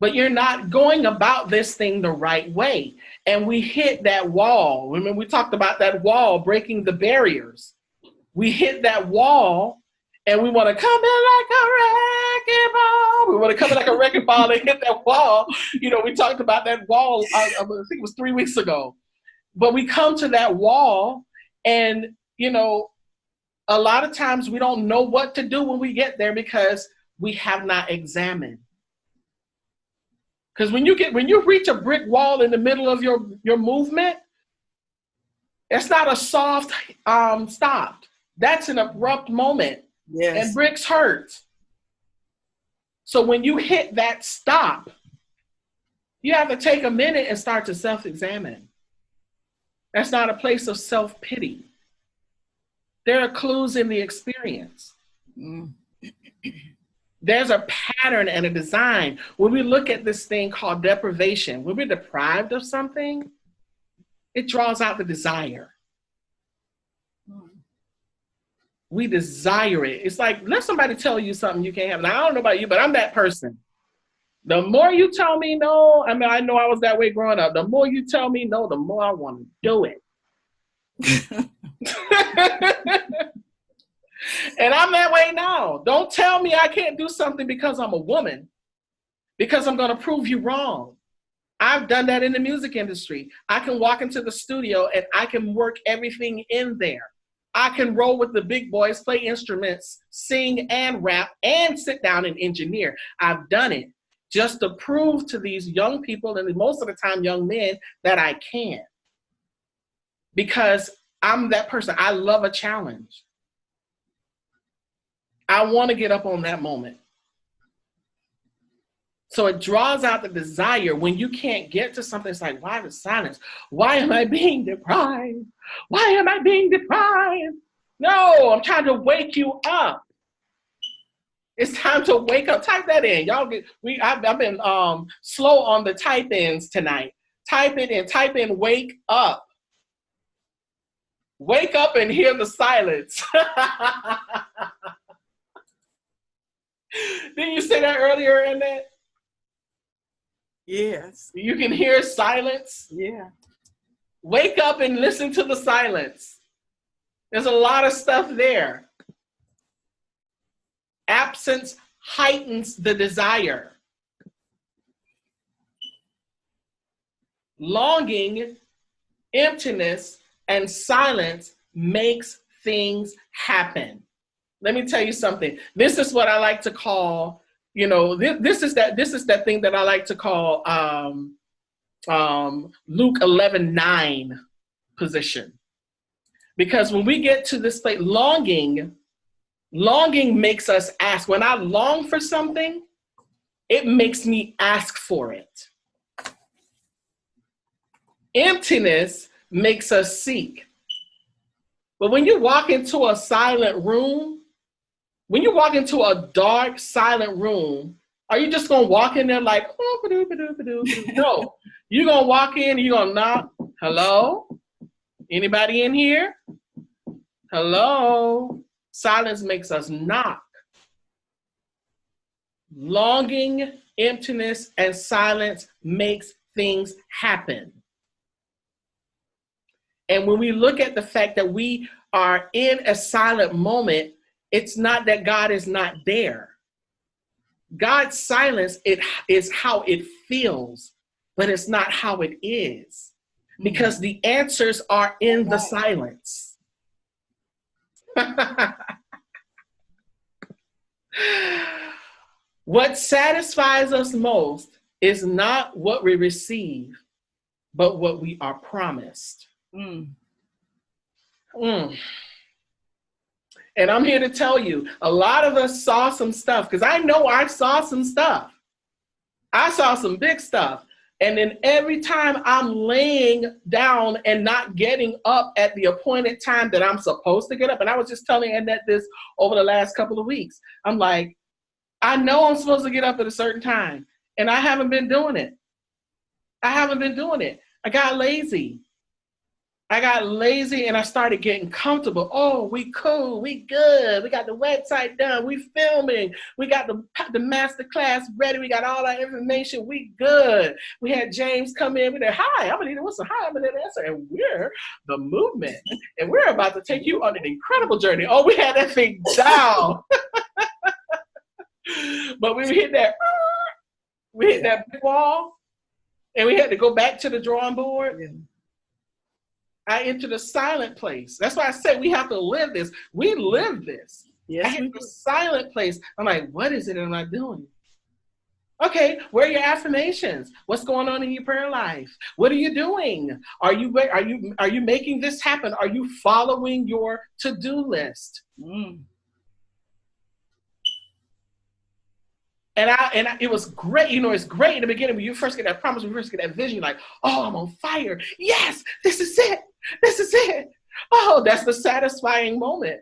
but you're not going about this thing the right way. And we hit that wall. Remember, we talked about that wall, breaking the barriers. We hit that wall and we want to come in like a wrecking ball. We want to come in like a wrecking ball and hit that wall. We talked about that wall, I think it was 3 weeks ago. But we come to that wall and, a lot of times we don't know what to do when we get there because we have not examined. Because when you reach a brick wall in the middle of your movement, it's not a soft stop. That's an abrupt moment. Yes. And bricks hurt. So when you hit that stop, you have to take a minute and start to self-examine. That's not a place of self-pity. There are clues in the experience. There's a pattern and a design. When we look at this thing called deprivation, when we're deprived of something, it draws out the desire. We desire it. It's like, let somebody tell you something you can't have. Now, I don't know about you, but I'm that person. The more you tell me no, I know I was that way growing up. The more you tell me no, the more I want to do it. And I'm that way now. Don't tell me I can't do something because I'm a woman, because I'm going to prove you wrong. I've done that in the music industry. I can walk into the studio and I can work everything in there. I can roll with the big boys, play instruments, sing and rap, and sit down and engineer. I've done it just to prove to these young people, and most of the time young men, that I can. Because I'm that person. I love a challenge. I want to get up on that moment. So it draws out the desire. When you can't get to something, it's like, why the silence? Why am I being deprived? Why am I being deprived? No, I'm trying to wake you up. It's time to wake up. Type that in. I've been slow on the type ins tonight. Type it in. Type in wake up. Wake up and hear the silence. Didn't you say that earlier, Annette? Yes. You can hear silence. Yeah. Wake up and listen to the silence. There's a lot of stuff there. Absence heightens the desire. Longing, emptiness, and silence makes things happen. Let me tell you something. This is what I like to call, this is that thing that I like to call Luke 11:9 position. Because when we get to this place, longing makes us ask. When I long for something, it makes me ask for it. Emptiness makes us seek. But when you walk into a silent room, when you walk into a dark, silent room, are you just going to walk in there like, oh, ba-doo? No. You're going to walk in and you're going to knock. Hello? Anybody in here? Hello? Silence makes us knock. Longing, emptiness, and silence makes things happen. And when we look at the fact that we are in a silent moment, it's not that God is not there. God's silence, it is how it feels, but it's not how it is. Because the answers are in the silence. What satisfies us most is not what we receive, but what we are promised. And I'm here to tell you, a lot of us saw some stuff, because I know I saw some stuff. I saw some big stuff. And then every time I'm laying down and not getting up at the appointed time that I'm supposed to get up, and I was just telling Annette this over the last couple of weeks, I'm like, I know I'm supposed to get up at a certain time, and I haven't been doing it. I got lazy. And I started getting comfortable. Oh, we cool, we good. We got the website done. We filming. We got the master class ready. We got all our information. We good. We had James come in. We said, hi, I'm Anita Wilson. Hi, I'm Anita Wilson. And we're the movement. And we're about to take you on an incredible journey. Oh, we had that thing down. But we hit that big wall. And we had to go back to the drawing board. Yeah. I entered a silent place. That's why I said we have to live this. We live this. Yes, I hit a silent place. I'm like, what is it I'm not doing? Okay, where are your affirmations? What's going on in your prayer life? What are you doing? Are you making this happen? Are you following your to-do list? And it was great. It's great in the beginning when you first get that promise, when you first get that vision, you're like, oh, I'm on fire. Yes, this is it. Oh, that's the satisfying moment.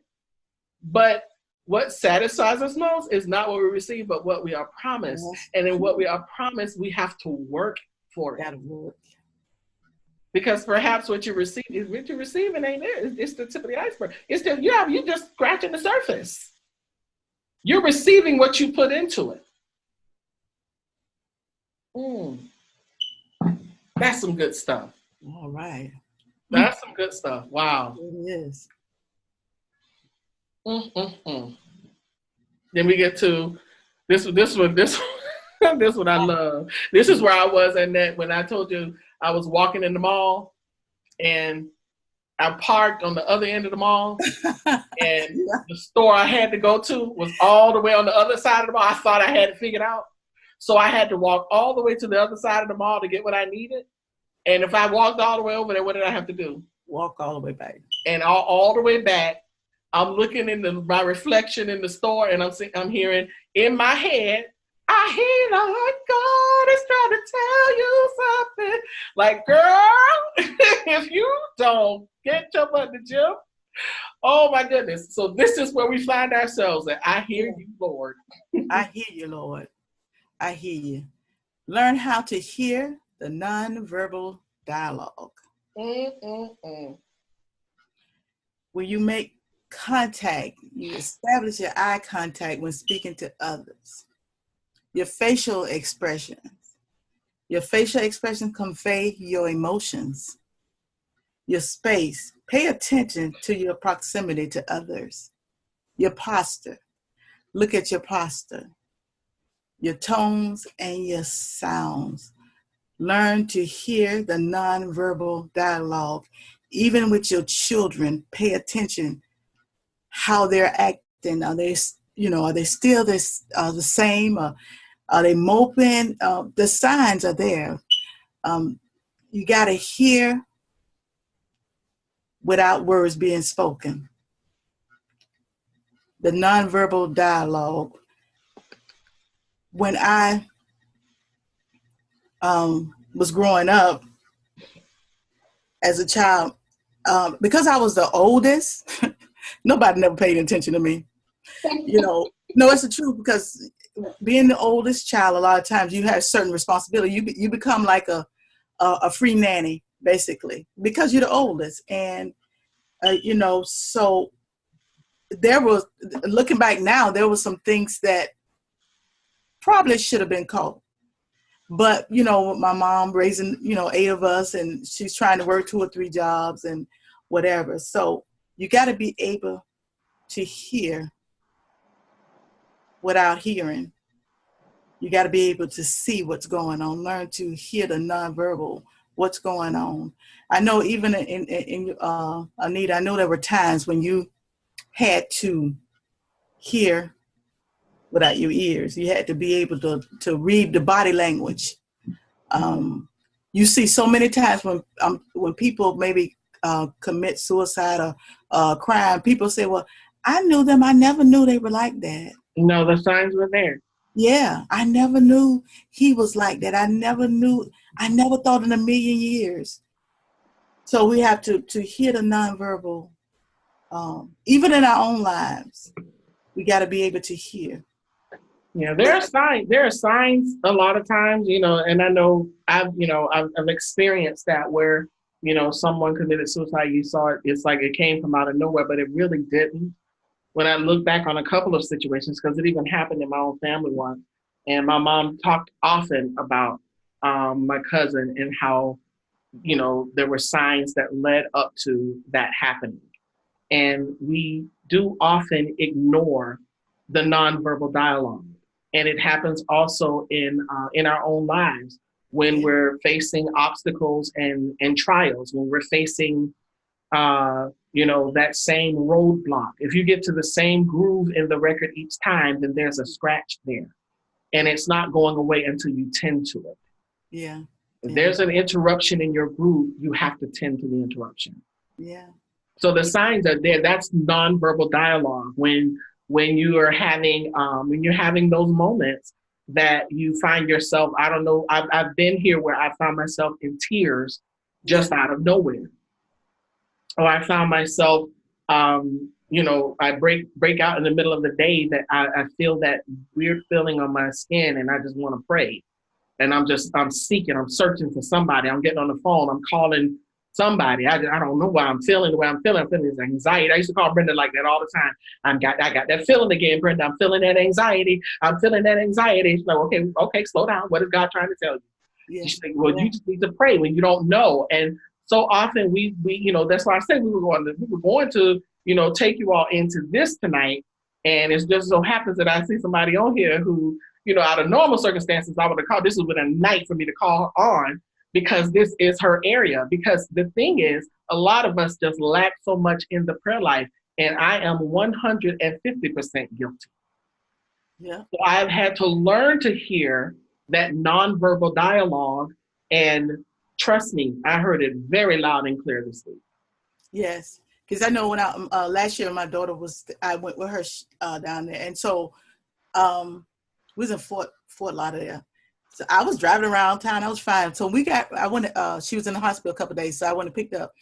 But what satisfies us most is not what we receive, but what we are promised. And in what we are promised, we have to work for it. Because perhaps what you're receiving ain't there. It's the tip of the iceberg. You're just scratching the surface. You're receiving what you put into it. That's some good stuff. All right. That's some good stuff. Wow. It is. Then we get to this one I love. This is where I was, Annette, when I told you I was walking in the mall and I parked on the other end of the mall and the store I had to go to was all the way on the other side of the mall. I thought I had it figured out. So I had to walk all the way to the other side of the mall to get what I needed. And if I walked all the way over there, what did I have to do? Walk all the way back. And all the way back, I'm looking in my reflection in the store, and I'm hearing in my head, I hear Lord God is trying to tell you something. Like, girl, if you don't get your butt to gym, oh my goodness. So this is where we find ourselves at. I hear you, Lord. I hear you, Lord. I hear you. Learn how to hear the nonverbal dialogue. When you make contact. You establish your eye contact when speaking to others. Your facial expressions. Your facial expressions convey your emotions. Your space. Pay attention to your proximity to others. Your posture. Look at your posture. Your tones and your sounds. Learn to hear the nonverbal dialogue. Even with your children, pay attention how they're acting. Are they, are they still the same? Are they moping? The signs are there. You got to hear without words being spoken. The nonverbal dialogue. When I was growing up as a child, because I was the oldest, nobody never paid attention to me. No, it's the truth, because being the oldest child, a lot of times you have certain responsibility. You become like a free nanny, basically, because you're the oldest. And, so there was, looking back now, there were some things that probably should have been caught. But, my mom raising, 8 of us, and she's trying to work 2 or 3 jobs and whatever. So you got to be able to hear without hearing. You got to be able to see what's going on, learn to hear the nonverbal, what's going on. I know even in Anita, I know there were times when you had to hear without your ears. You had to be able to read the body language. You see so many times when people maybe commit suicide or crime, people say, well, I knew them. I never knew they were like that. No, the signs were there. Yeah, I never knew he was like that. I never thought in a million years. So we have to hear the nonverbal, even in our own lives. We got to be able to hear. Yeah, there are signs. There are signs a lot of times, and I know I've experienced that where, someone committed suicide. You saw it. It's like it came from out of nowhere, but it really didn't. When I look back on a couple of situations, because it even happened in my own family once, and my mom talked often about my cousin and how, there were signs that led up to that happening. And we do often ignore the nonverbal dialogue. And it happens also in our own lives when we're facing obstacles and trials, when we're facing that same roadblock. If you get to the same groove in the record each time, then there's a scratch there. And it's not going away until you tend to it. Yeah. If there's an interruption in your groove, you have to tend to the interruption. Yeah. So the signs are there. That's nonverbal dialogue. When you're having those moments that you find yourself, I don't know, I've been here where I found myself in tears just out of nowhere. Or I found myself, I break out in the middle of the day that I feel that weird feeling on my skin and I just want to pray. And I'm seeking, I'm searching for somebody. I'm getting on the phone, I'm calling somebody. I don't know why I'm feeling the way I'm feeling. I'm feeling this anxiety. I used to call Brenda like that all the time. I got that feeling again, Brenda. I'm feeling that anxiety. I'm feeling that anxiety. She's like, okay, slow down. What is God trying to tell you? Yeah. She's like, well, you just need to pray when you don't know. And so often we that's why I said we were going to take you all into this tonight. And it just so happens that I see somebody on here who, out of normal circumstances, I would have called. This was been a night for me to call on, because this is her area. Because the thing is, a lot of us just lack so much in the prayer life. And I am 150% guilty. Yeah. So I've had to learn to hear that nonverbal dialogue. And trust me, I heard it very loud and clear this week. Yes. Because I know when last year my daughter I went with her down there. And so we was in Fort Lauderdale. So I was driving around town. I was fine. So she was in the hospital a couple of days. So I went and picked up.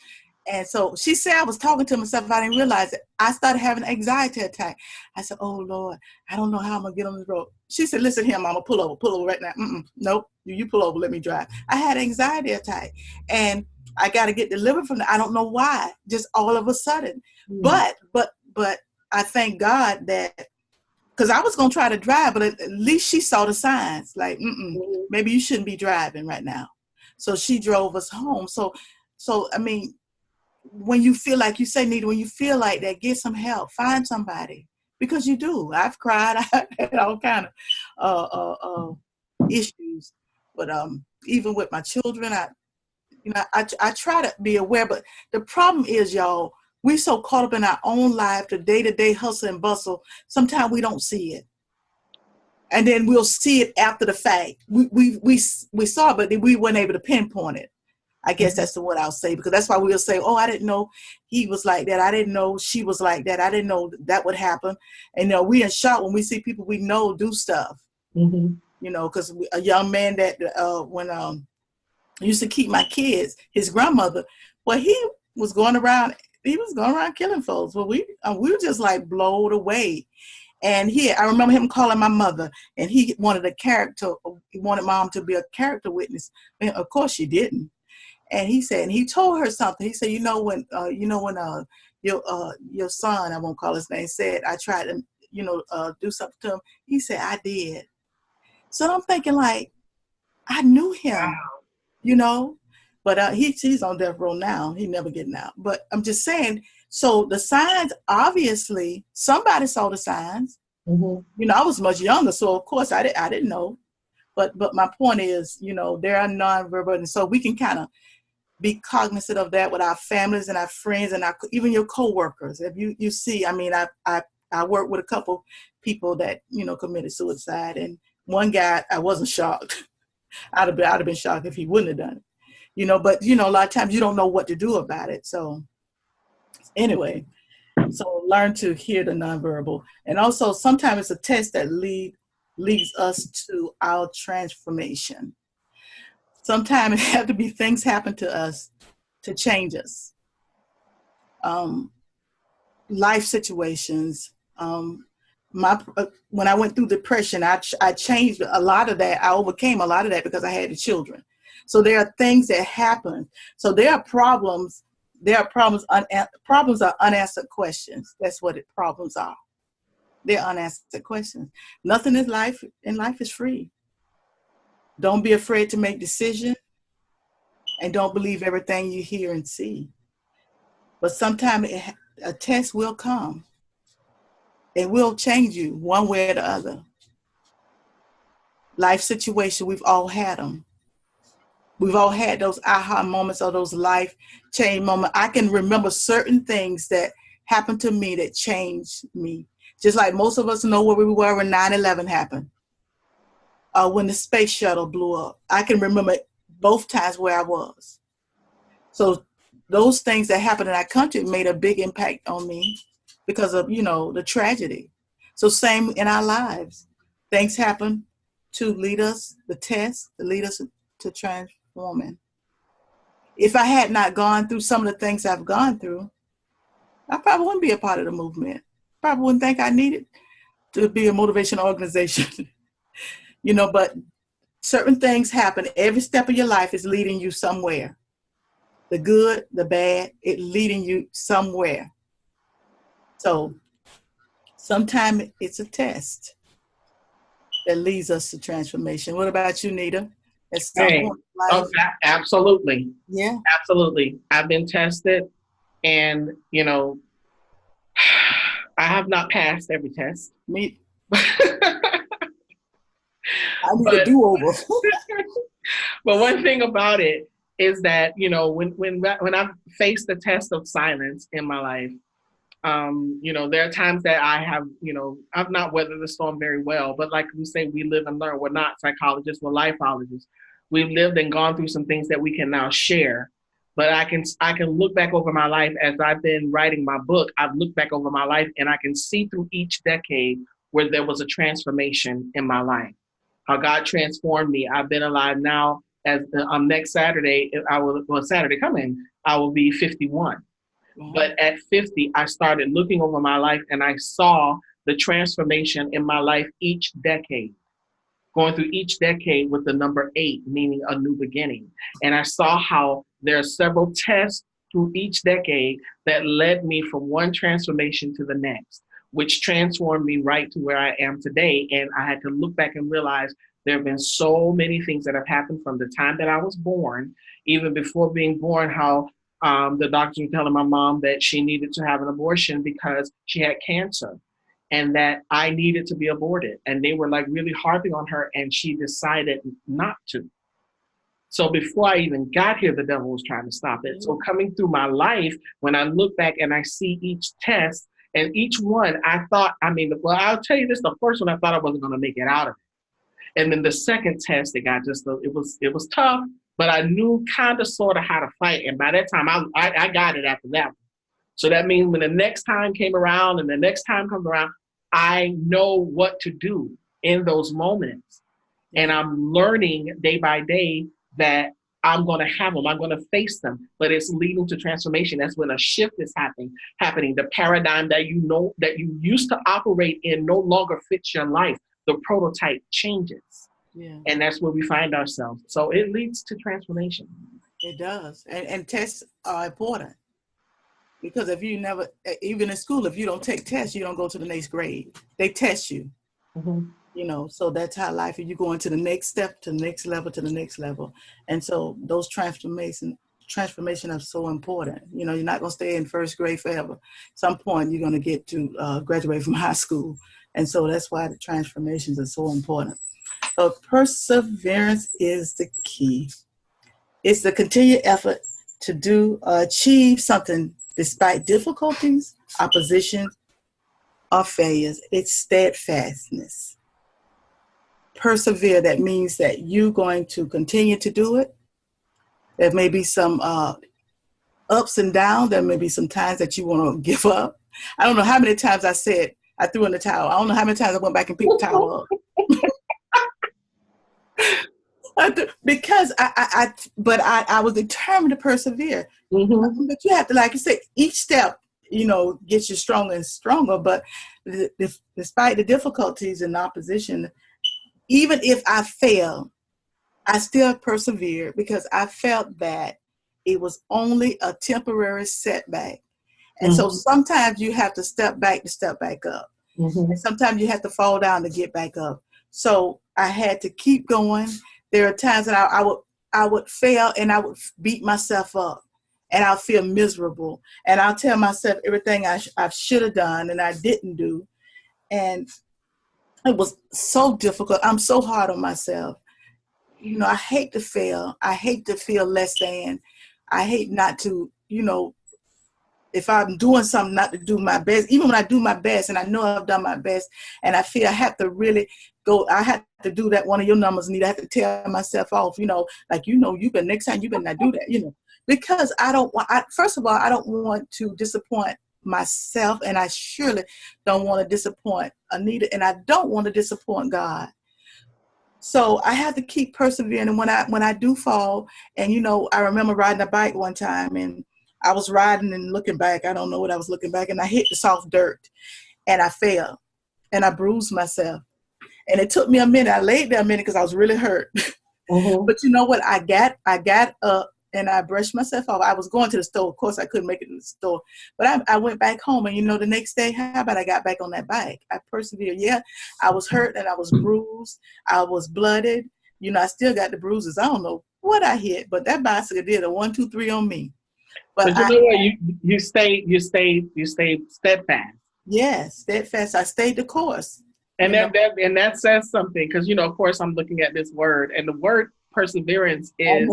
And so she said I was talking to myself. I didn't realize it. I started having an anxiety attack. I said, oh, Lord, I don't know how I'm going to get on this road. She said, listen here, Mama, pull over right now. Nope, you pull over, let me drive. I had an anxiety attack. And I got to get delivered from that. I don't know why, just all of a sudden. Mm. But but I thank God that, because I was going to try to drive, but at least she saw the signs. Like, maybe you shouldn't be driving right now. So she drove us home. So I mean, when you feel like, you say, Nita, when you feel like that, get some help. Find somebody. Because you do. I've cried. I had all kind of issues. But even with my children, I try to be aware. But the problem is, y'all, we're so caught up in our own life, the day-to-day hustle and bustle. Sometimes we don't see it, and then we'll see it after the fact. We saw it, but we weren't able to pinpoint it. I guess that's the word I'll say, because that's why we'll say, "Oh, I didn't know he was like that. I didn't know she was like that. I didn't know that would happen." And we in shock when we see people we know do stuff. Because a young man that when used to keep my kids, his grandmother, well, he was going around killing folks. Well, we were just like blown away. And I remember him calling my mother, and he wanted he wanted Mom to be a character witness. And of course she didn't. And he said, and he told her something. He said, when your son, I won't call his name, said, I tried to, do something to him. He said, I did. So I'm thinking, like, I knew him. Wow. But he's on death row now. He never getting out. But I'm just saying, so the signs, obviously, somebody saw the signs. I was much younger, so of course I didn't know. But my point is, there are nonverbal, and so we can kind of be cognizant of that with our families and our friends and even your coworkers. If you see, I mean, I work with a couple people that committed suicide, and one guy, I wasn't shocked. I'd have been shocked if he wouldn't have done it. But a lot of times you don't know what to do about it. So anyway, so learn to hear the nonverbal. And also sometimes it's a test that leads us to our transformation. Sometimes it have to be things happen to us to change us. Life situations. When I went through depression, I changed a lot of that. I overcame a lot of that because I had the children. So there are things that happen. So there are problems. Problems are unanswered questions. That's what problems are. They're unanswered questions. Nothing in life is free. Don't be afraid to make decisions, and don't believe everything you hear and see. But sometimes a test will come. It will change you one way or the other. Life situation, we've all had them. We've all had those aha moments or those life change moments. I can remember certain things that happened to me that changed me. Just like most of us know where we were when 9/11 happened. When the space shuttle blew up. I can remember both times where I was. So those things that happened in our country made a big impact on me because of, the tragedy. So same in our lives. Things happen to lead us, the test, to lead us to transforming. If I had not gone through some of the things I've gone through, I probably wouldn't be a part of the movement. Probably wouldn't think I needed to be a motivational organization. But certain things happen. Every step of your life is leading you somewhere. The good, the bad, it's leading you somewhere. So sometimes it's a test that leads us to transformation. What about you, Nita? At some point in life? Absolutely. Yeah. Absolutely. I've been tested, and, I have not passed every test. Me. I need a do-over. But one thing about it is that, when I've faced the test of silence in my life, there are times that I have, I've not weathered the storm very well, but like we say, we live and learn. We're not psychologists, we're lifeologists. We've lived and gone through some things that we can now share. But I can look back over my life as I've been writing my book. I've looked back over my life, and I can see through each decade where there was a transformation in my life. How God transformed me. I've been alive now. As next Saturday, Saturday coming, I will be 51. Wow. But at 50, I started looking over my life, and I saw the transformation in my life each decade. Going through each decade with the number 8, meaning a new beginning. And I saw how there are several tests through each decade that led me from one transformation to the next, which transformed me right to where I am today. And I had to look back and realize there have been so many things that have happened from the time that I was born, even before being born, how the doctors were telling my mom that she needed to have an abortion because she had cancer and that I needed to be aborted. And they were like really harping on her, and she decided not to. So before I even got here, the devil was trying to stop it. So coming through my life, when I look back and I see each test and each one, I thought, I mean, well, I'll tell you this, the first one, I thought I wasn't going to make it out of it. And then the second test, it got just, it was tough, but I knew kind of sort of how to fight. And by that time, I got it after that one. So that means when the next time came around and the next time comes around, I know what to do in those moments. And I'm learning day by day that I'm going to have them. I'm going to face them, but it's leading to transformation. That's when a shift is happening. The paradigm that you know that you used to operate in no longer fits your life. The prototype changes. Yeah. And that's where we find ourselves. So it leads to transformation. It does. And tests are important. Because if you never, even in school, if you don't take tests, you don't go to the next grade. They test you. Mm-hmm. You know, so that's how life is. You go into the next step, to the next level, to the next level. And so those transformation are so important. You know, you're not going to stay in first grade forever. At some point, you're going to get to graduate from high school. And so that's why the transformations are so important. So perseverance is the key. It's the continued effort to achieve something despite difficulties, opposition, or failures. It's steadfastness. Persevere, that means that you're going to continue to do it. There may be some ups and downs. There may be some times that you want to give up. I don't know how many times I said I threw in the towel. I don't know how many times I went back and picked the towel up. Because I was determined to persevere. Mm-hmm. But you have to, like you say, each step, you know, gets you stronger and stronger. But despite the difficulties and opposition, even if I failed, I still persevered because I felt that it was only a temporary setback. And so sometimes you have to step back up. Mm-hmm. And sometimes you have to fall down to get back up. So I had to keep going. There are times that I would fail and I would beat myself up and I'll feel miserable. And I'll tell myself everything I should have done and I didn't do. And it was so difficult. I'm so hard on myself. You know, I hate to fail. I hate to feel less than. I hate not to, you know, if I'm doing something, not to do my best. Even when I do my best and I know I've done my best and I feel I have to really go, I have to do that one of your numbers, and I have to tell myself off, you know, like, you know, next time you better not do that, you know, because first of all, I don't want to disappoint myself, and I surely don't want to disappoint Anita, and I don't want to disappoint God. So I have to keep persevering. And when I do fall, and you know, I remember riding a bike one time, and I was riding and looking back. I don't know what I was looking back, and I hit the soft dirt, and I fell, and I bruised myself. And it took me a minute. I laid there a minute because I was really hurt. Mm-hmm. But you know what? I got up. And I brushed myself off. I was going to the store. Of course, I couldn't make it to the store. But I went back home. And, you know, the next day, how about I got back on that bike? I persevered. Yeah, I was hurt and I was bruised. I was blooded. You know, I still got the bruises. I don't know what I hit, but that bicycle did a 1, 2, 3 on me. But you know what? You stayed steadfast. Yes, steadfast. I stayed the course. And that says something, because, you know, of course, I'm looking at this word, and the word perseverance is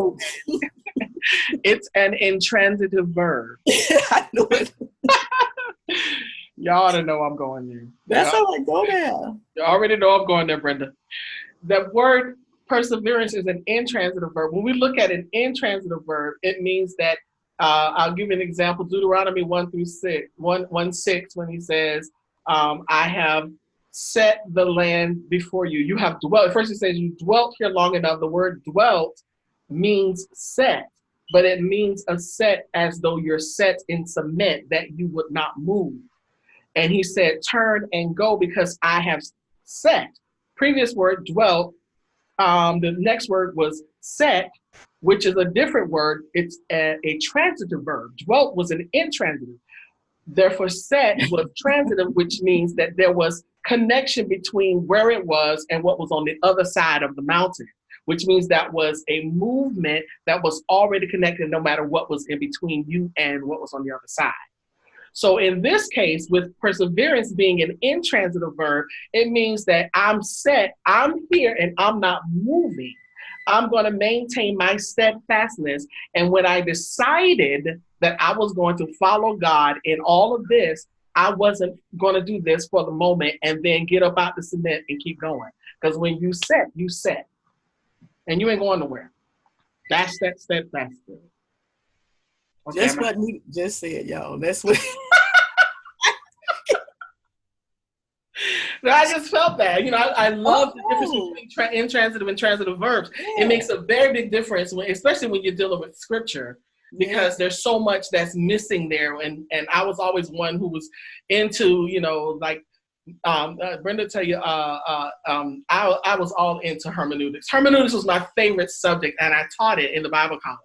it's an intransitive verb. I know it. Y'all ought to know I'm going there. That's how I go there. You already know I'm going there, Brenda. The word perseverance is an intransitive verb. When we look at an intransitive verb, it means that I'll give you an example. Deuteronomy 1:6, when he says, I have set the land before you. You have dwelt. First it says you dwelt here long enough. The word dwelt means set, but it means a set as though you're set in cement, that you would not move. And he said, turn and go because I have set. Previous word, dwelt. The next word was set, which is a different word. It's a transitive verb. Dwelt was an intransitive. Therefore, set was transitive, which means that there was connection between where it was and what was on the other side of the mountain, which means that was a movement that was already connected no matter what was in between you and what was on the other side. So in this case, with perseverance being an intransitive verb, it means that I'm set, I'm here, and I'm not moving. I'm going to maintain my steadfastness. And when I decided that I was going to follow God in all of this, I wasn't going to do this for the moment and then get up out the cement and keep going. Because when you set, you set. And you ain't going nowhere. That's that steadfastness. Okay, just what we just said, y'all. That's what. I just felt that. I love the difference between intransitive and transitive verbs. Yeah. It makes a very big difference, especially when you're dealing with scripture, because there's so much that's missing there. And I was always one who was into, Brenda tell you, I was all into hermeneutics. Hermeneutics was my favorite subject, and I taught it in the Bible college.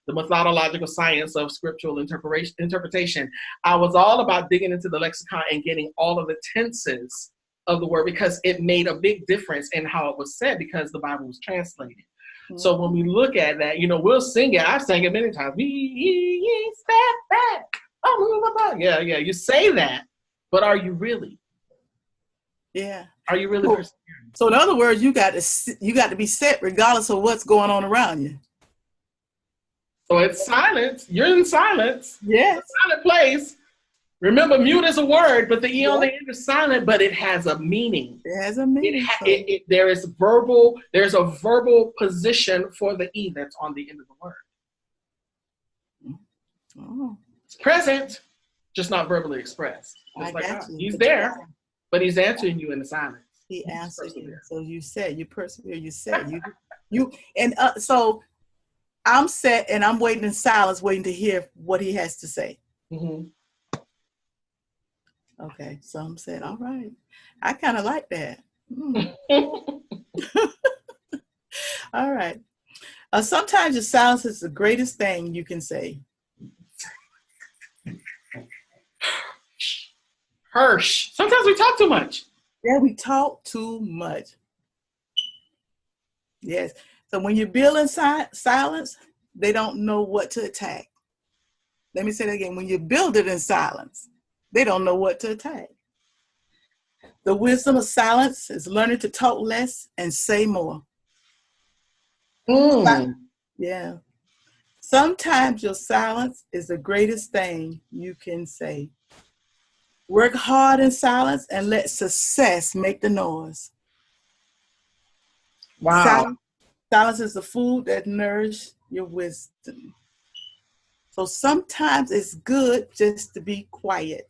The methodological science of scriptural interpretation. I was all about digging into the lexicon and getting all of the tenses of the word, because it made a big difference in how it was said, because the Bible was translated. Mm-hmm. So when we look at that, we'll sing it. I've sang it many times. We step back. Oh, yeah. You say that, but are you really? Yeah. Are you really persevering? So in other words, you got to be set regardless of what's going on around you. So it's silence. You're in silence. Yes. It's a silent place. Remember, mute is a word, but the E on the end is silent, but it has a meaning. It has a meaning. There's a verbal position for the E that's on the end of the word. Oh. It's present, just not verbally expressed. Just like God. He's there, but he's answering you in the silence. He answers you. So you said, you persevere, you said. So I'm set and I'm waiting in silence, waiting to hear what he has to say. Mm-hmm. Okay, so I'm saying, all right. I kind of like that. All right. Sometimes your silence is the greatest thing you can say. Hirsch. Sometimes we talk too much. Yeah, we talk too much. Yes. So when you build in silence, they don't know what to attack. Let me say that again. When you build it in silence, they don't know what to attack. The wisdom of silence is learning to talk less and say more. Yeah. Sometimes your silence is the greatest thing you can say. Work hard in silence and let success make the noise. Wow. Silence is the food that nourishes your wisdom. So sometimes it's good just to be quiet.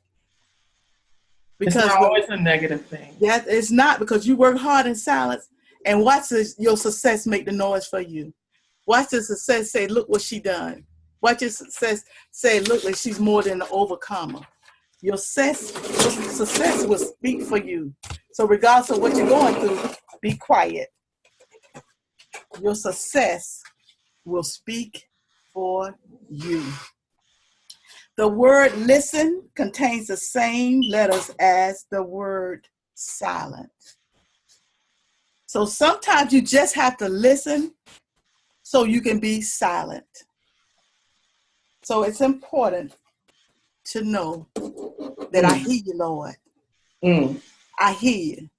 Because it's not always a negative thing. Yeah, it's not, because you work hard in silence and watch your success make the noise for you. Watch the success say, look what she done. Watch your success say, look, like she's more than an overcomer. Your success will speak for you. So regardless of what you're going through, be quiet. Your success will speak for you. The word listen contains the same letters as the word silent. So sometimes you just have to listen so you can be silent. So it's important to know that I hear you, Lord. I hear you.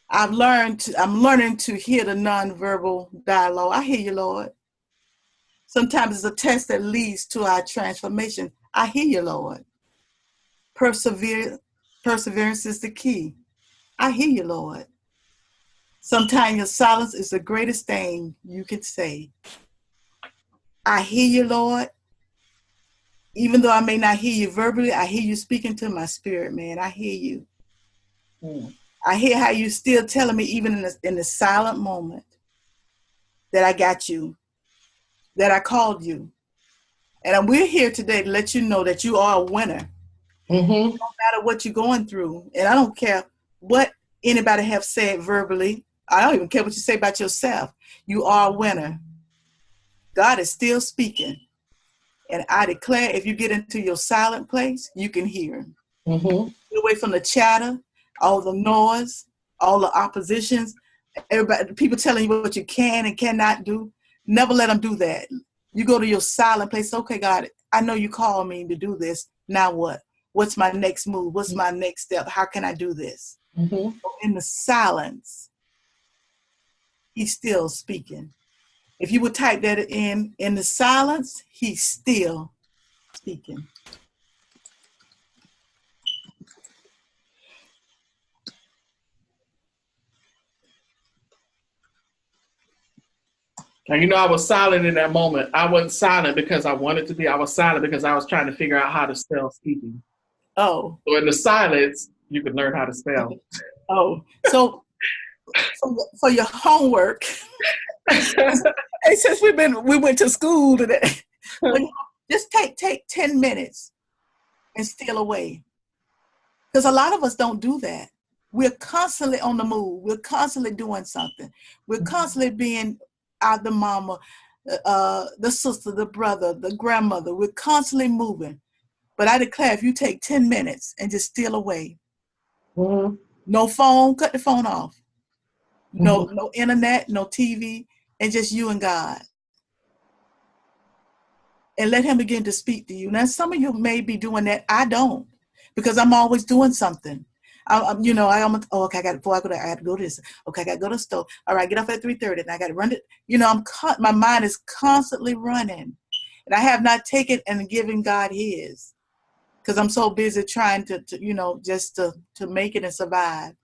I'm learning to hear the nonverbal dialogue. I hear you, Lord. Sometimes it's a test that leads to our transformation. I hear you, Lord. Perseverance is the key. I hear you, Lord. Sometimes your silence is the greatest thing you can say. I hear you, Lord. Even though I may not hear you verbally, I hear you speaking to my spirit, man. I hear you. I hear how you still telling me, even in the silent moment, that I got you, that I called you. And we're here today to let you know that you are a winner. No matter what you're going through. And I don't care what anybody have said verbally. I don't even care what you say about yourself. You are a winner. God is still speaking. And I declare, if you get into your silent place, you can hear him. Mm-hmm. Get away from the chatter, all the noise, all the oppositions, everybody, people telling you what you can and cannot do. Never let them do that. You go to your silent place. Okay, God, I know you called me to do this. Now what? What's my next move? What's my next step? How can I do this? Mm-hmm. In the silence, he's still speaking. If you would type that in the silence, he's still speaking. And you know, I was silent in that moment. I wasn't silent because I wanted to be. I was silent because I was trying to figure out how to spell speaking. Oh. So in the silence, you could learn how to spell. Oh. So for your homework, since we went to school today, just take 10 minutes and steal away. Because a lot of us don't do that. We're constantly on the move. We're constantly doing something. We're constantly being out the mama, the sister, the brother, the grandmother. We're constantly moving. But I declare, if you take 10 minutes and just steal away, no phone, cut the phone off. No internet, no TV, and just you and God. And let him begin to speak to you. Now, some of you may be doing that. I don't, because I'm always doing something. Okay, I got to go to this. Okay, I got to go to the store. All right, get off at 3:30, and I got to run it. My mind is constantly running, and I have not taken and given God his, because I'm so busy trying to just to make it and survive.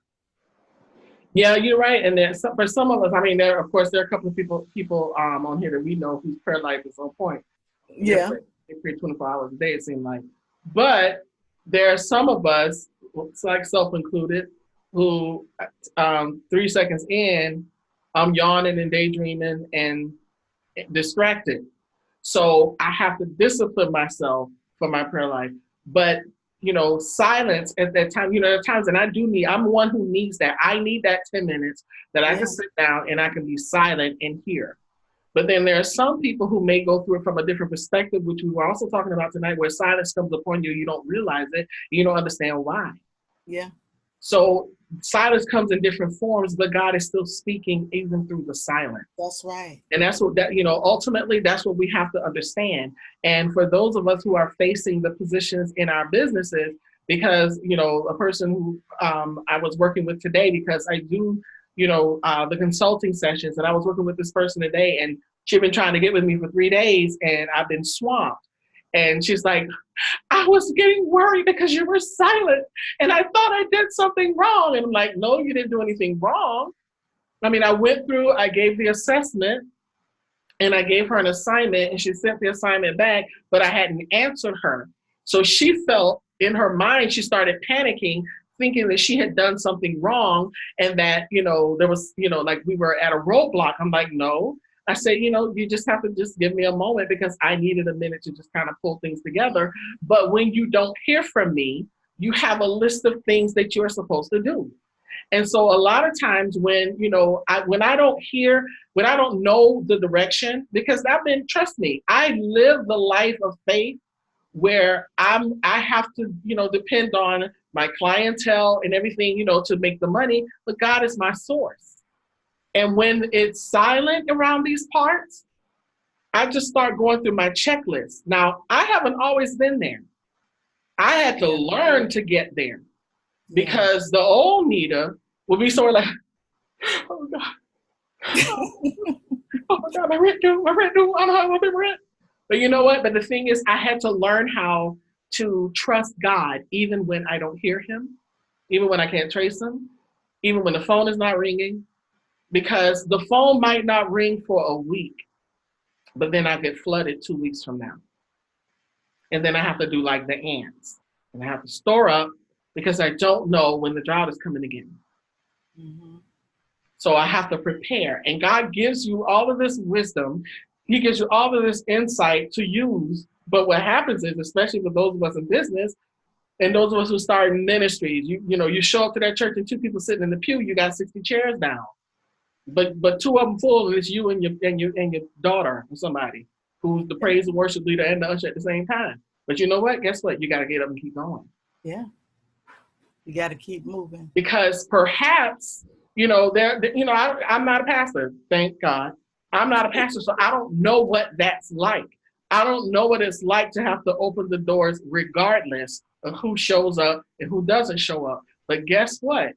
Yeah, you're right. And then for some of us, I mean, there are a couple of people on here that we know whose prayer life is on point. Yeah. They pray 24 hours a day, it seems like. But there are some of us, like self included, who 3 seconds in, I'm yawning and daydreaming and distracted. So I have to discipline myself for my prayer life. But silence at that time, there are times that I'm one who needs that. I need that 10 minutes that I can sit down and I can be silent and hear. But then there are some people who may go through it from a different perspective, which we were also talking about tonight, where silence comes upon you, you don't realize it, you don't understand why. Yeah. So silence comes in different forms, but God is still speaking even through the silence. That's right. And that's what ultimately that's what we have to understand. And for those of us who are facing the positions in our businesses, because, a person who I was working with today, because I do the consulting sessions, and I was working with this person today, and she'd been trying to get with me for 3 days, and I've been swamped. And she's like, I was getting worried because you were silent, and I thought I did something wrong. And I'm like, no, you didn't do anything wrong. I mean, I gave the assessment, and I gave her an assignment, and she sent the assignment back, but I hadn't answered her. So she felt in her mind, she started panicking, thinking that she had done something wrong, and that, there was, like we were at a roadblock. I'm like, no. I said, you just have to just give me a moment, because I needed a minute to just kind of pull things together. But when you don't hear from me, you have a list of things that you're supposed to do. And so a lot of times when, when I don't know the direction, because trust me, I live the life of faith where I have to, depend on my clientele and everything, to make the money, but God is my source. And when it's silent around these parts, I just start going through my checklist. Now, I haven't always been there. I had to learn to get there, because the old Nita would be sort of like, oh God, oh my God, my rent due, I don't have my rent. But you know what? But the thing is, I had to learn how to trust God, even when I don't hear him, even when I can't trace him, even when the phone is not ringing, because the phone might not ring for a week, but then I get flooded 2 weeks from now. And then I have to do like the ants, and I have to store up, because I don't know when the drought is coming again. Mm-hmm. So I have to prepare. And God gives you all of this wisdom. He gives you all of this insight to use. But what happens is, especially with those of us in business and those of us who start in ministries, you show up to that church and 2 people sitting in the pew, you got 60 chairs down. but two of them full, and it's you and your daughter or somebody who's the praise and worship leader and the usher at the same time. But you know what? Guess what? You got to get up and keep going. Yeah. You got to keep moving. Because perhaps, I'm not a pastor, thank God. I'm not a pastor, so I don't know what that's like. I don't know what it's like to have to open the doors regardless of who shows up and who doesn't show up. But guess what?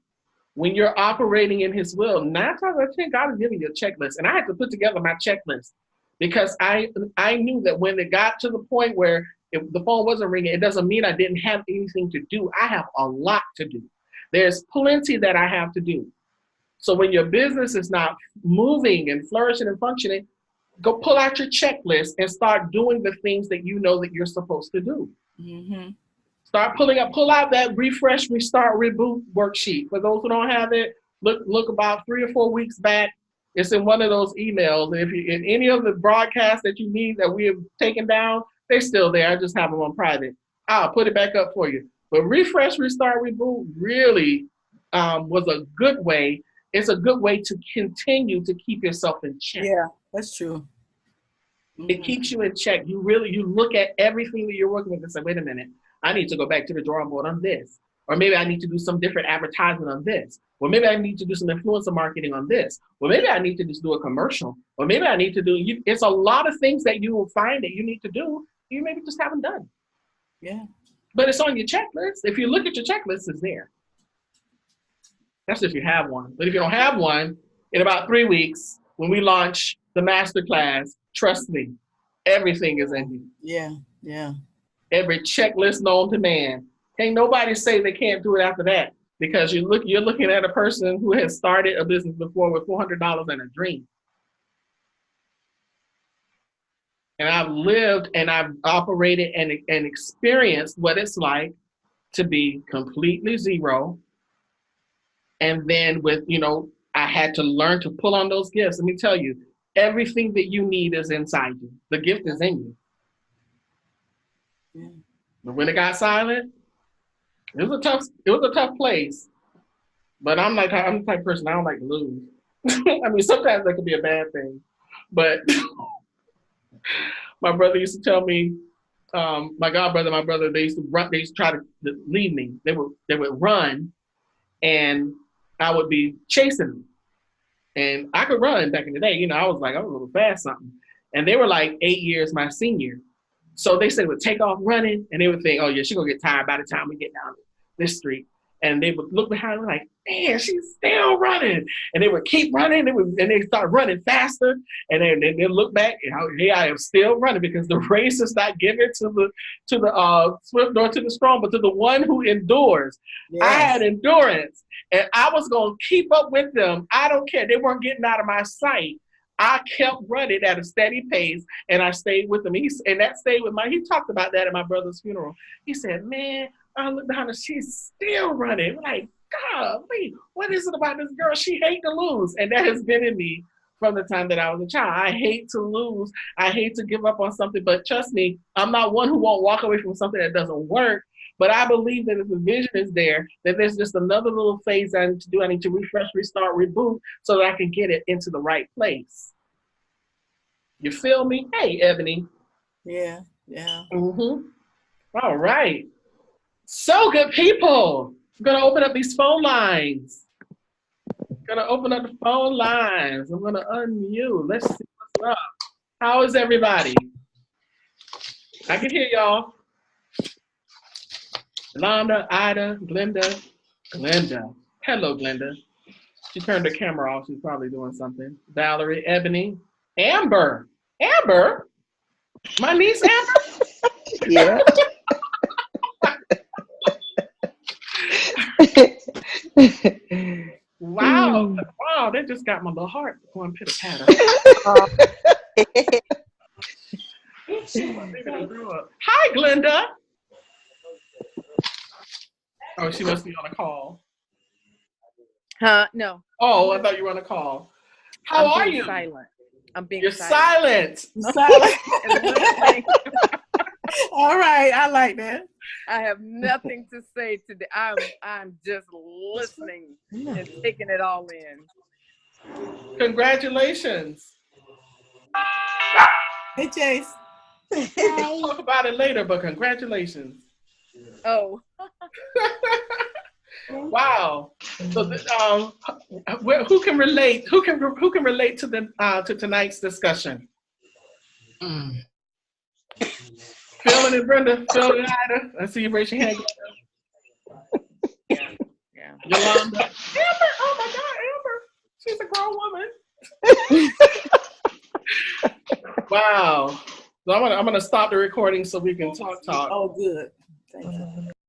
When you're operating in his will, 9 times out of 10, God is giving you a checklist. And I had to put together my checklist because I knew that when it got to the point where if the phone wasn't ringing, it doesn't mean I didn't have anything to do. I have a lot to do. There's plenty that I have to do. So when your business is not moving and flourishing and functioning, go pull out your checklist and start doing the things that you know that you're supposed to do. Mm-hmm. Pull out that refresh, restart, reboot worksheet. For those who don't have it, look about 3 or 4 weeks back. It's in one of those emails. And if you in any of the broadcasts that you need that we have taken down, they're still there. I just have them on private. I'll put it back up for you. But refresh, restart, reboot really was a good way. It's a good way to continue to keep yourself in check. Yeah, that's true. Mm-hmm. It keeps you in check. You look at everything that you're working with and say, wait a minute, I need to go back to the drawing board on this. Or maybe I need to do some different advertisement on this. Or maybe I need to do some influencer marketing on this. Or maybe I need to just do a commercial. Or maybe I need to do, it's a lot of things that you will find that you need to do, you maybe just haven't done. Yeah. But it's on your checklist. If you look at your checklist, it's there. That's if you have one. But if you don't have one, in about 3 weeks, when we launch the masterclass, trust me, everything is in here. Yeah, yeah. Every checklist known to man. Can't nobody say they can't do it after that because you're looking at a person who has started a business before with $400 and a dream. And I've lived and I've operated and experienced what it's like to be completely zero. And then I had to learn to pull on those gifts. Let me tell you, everything that you need is inside you. The gift is in you. Yeah. But when it got silent, it was a tough place. But I'm the type of person, I don't like to lose. I mean, sometimes that could be a bad thing. But my brother used to tell me, my godbrother, my brother, they used to try to leave me. They would run and I would be chasing them. And I could run back in the day. I was like, I was a little fast something. And they were like 8 years my senior. So they said, would take off running, and they would think, oh, yeah, she's going to get tired by the time we get down this street. And they would look behind them like, man, she's still running. And they would keep running, and they start running faster. And then they look back, and hey, I am still running because the race is not given to the swift nor to the strong, but to the one who endures. Yes. I had endurance, and I was going to keep up with them. I don't care. They weren't getting out of my sight. I kept running at a steady pace, and I stayed with him. And that stayed with he talked about that at my brother's funeral. He said, man, I look behind her, she's still running. Like, golly, what is it about this girl? She hates to lose. And that has been in me from the time that I was a child. I hate to lose. I hate to give up on something. But trust me, I'm not one who won't walk away from something that doesn't work. But I believe that if the vision is there, that there's just another little phase I need to do. I need to refresh, restart, reboot so that I can get it into the right place. You feel me? Hey, Ebony. Yeah, yeah. Mm-hmm. All right. So, good people. I'm going to open up these phone lines. I'm going to unmute. Let's see what's up. How is everybody? I can hear y'all. Lana, Ida, Glenda. Hello, Glenda. She turned her camera off. She's probably doing something. Valerie, Ebony, Amber. My niece, Amber? Yeah. Wow, that just got my little heart going pitter-patter. Hi, Glenda. Oh, she must be on a call. No. Oh, I thought you were on a call. How are you? Silent. I'm being You're silent. All right, I like that. I have nothing to say today. I'm just listening and taking it all in. Congratulations. Hey, Chase. We'll talk about it later, but congratulations. Oh, Wow. So, who can relate? Who can relate to the to tonight's discussion? Phil and Brenda, Phil and Ida. I see you raise your hand. yeah, yeah. Yolanda. Amber. Oh my God, Amber. She's a grown woman. Wow. So I'm gonna stop the recording so we can talk. Oh, good. Thank you.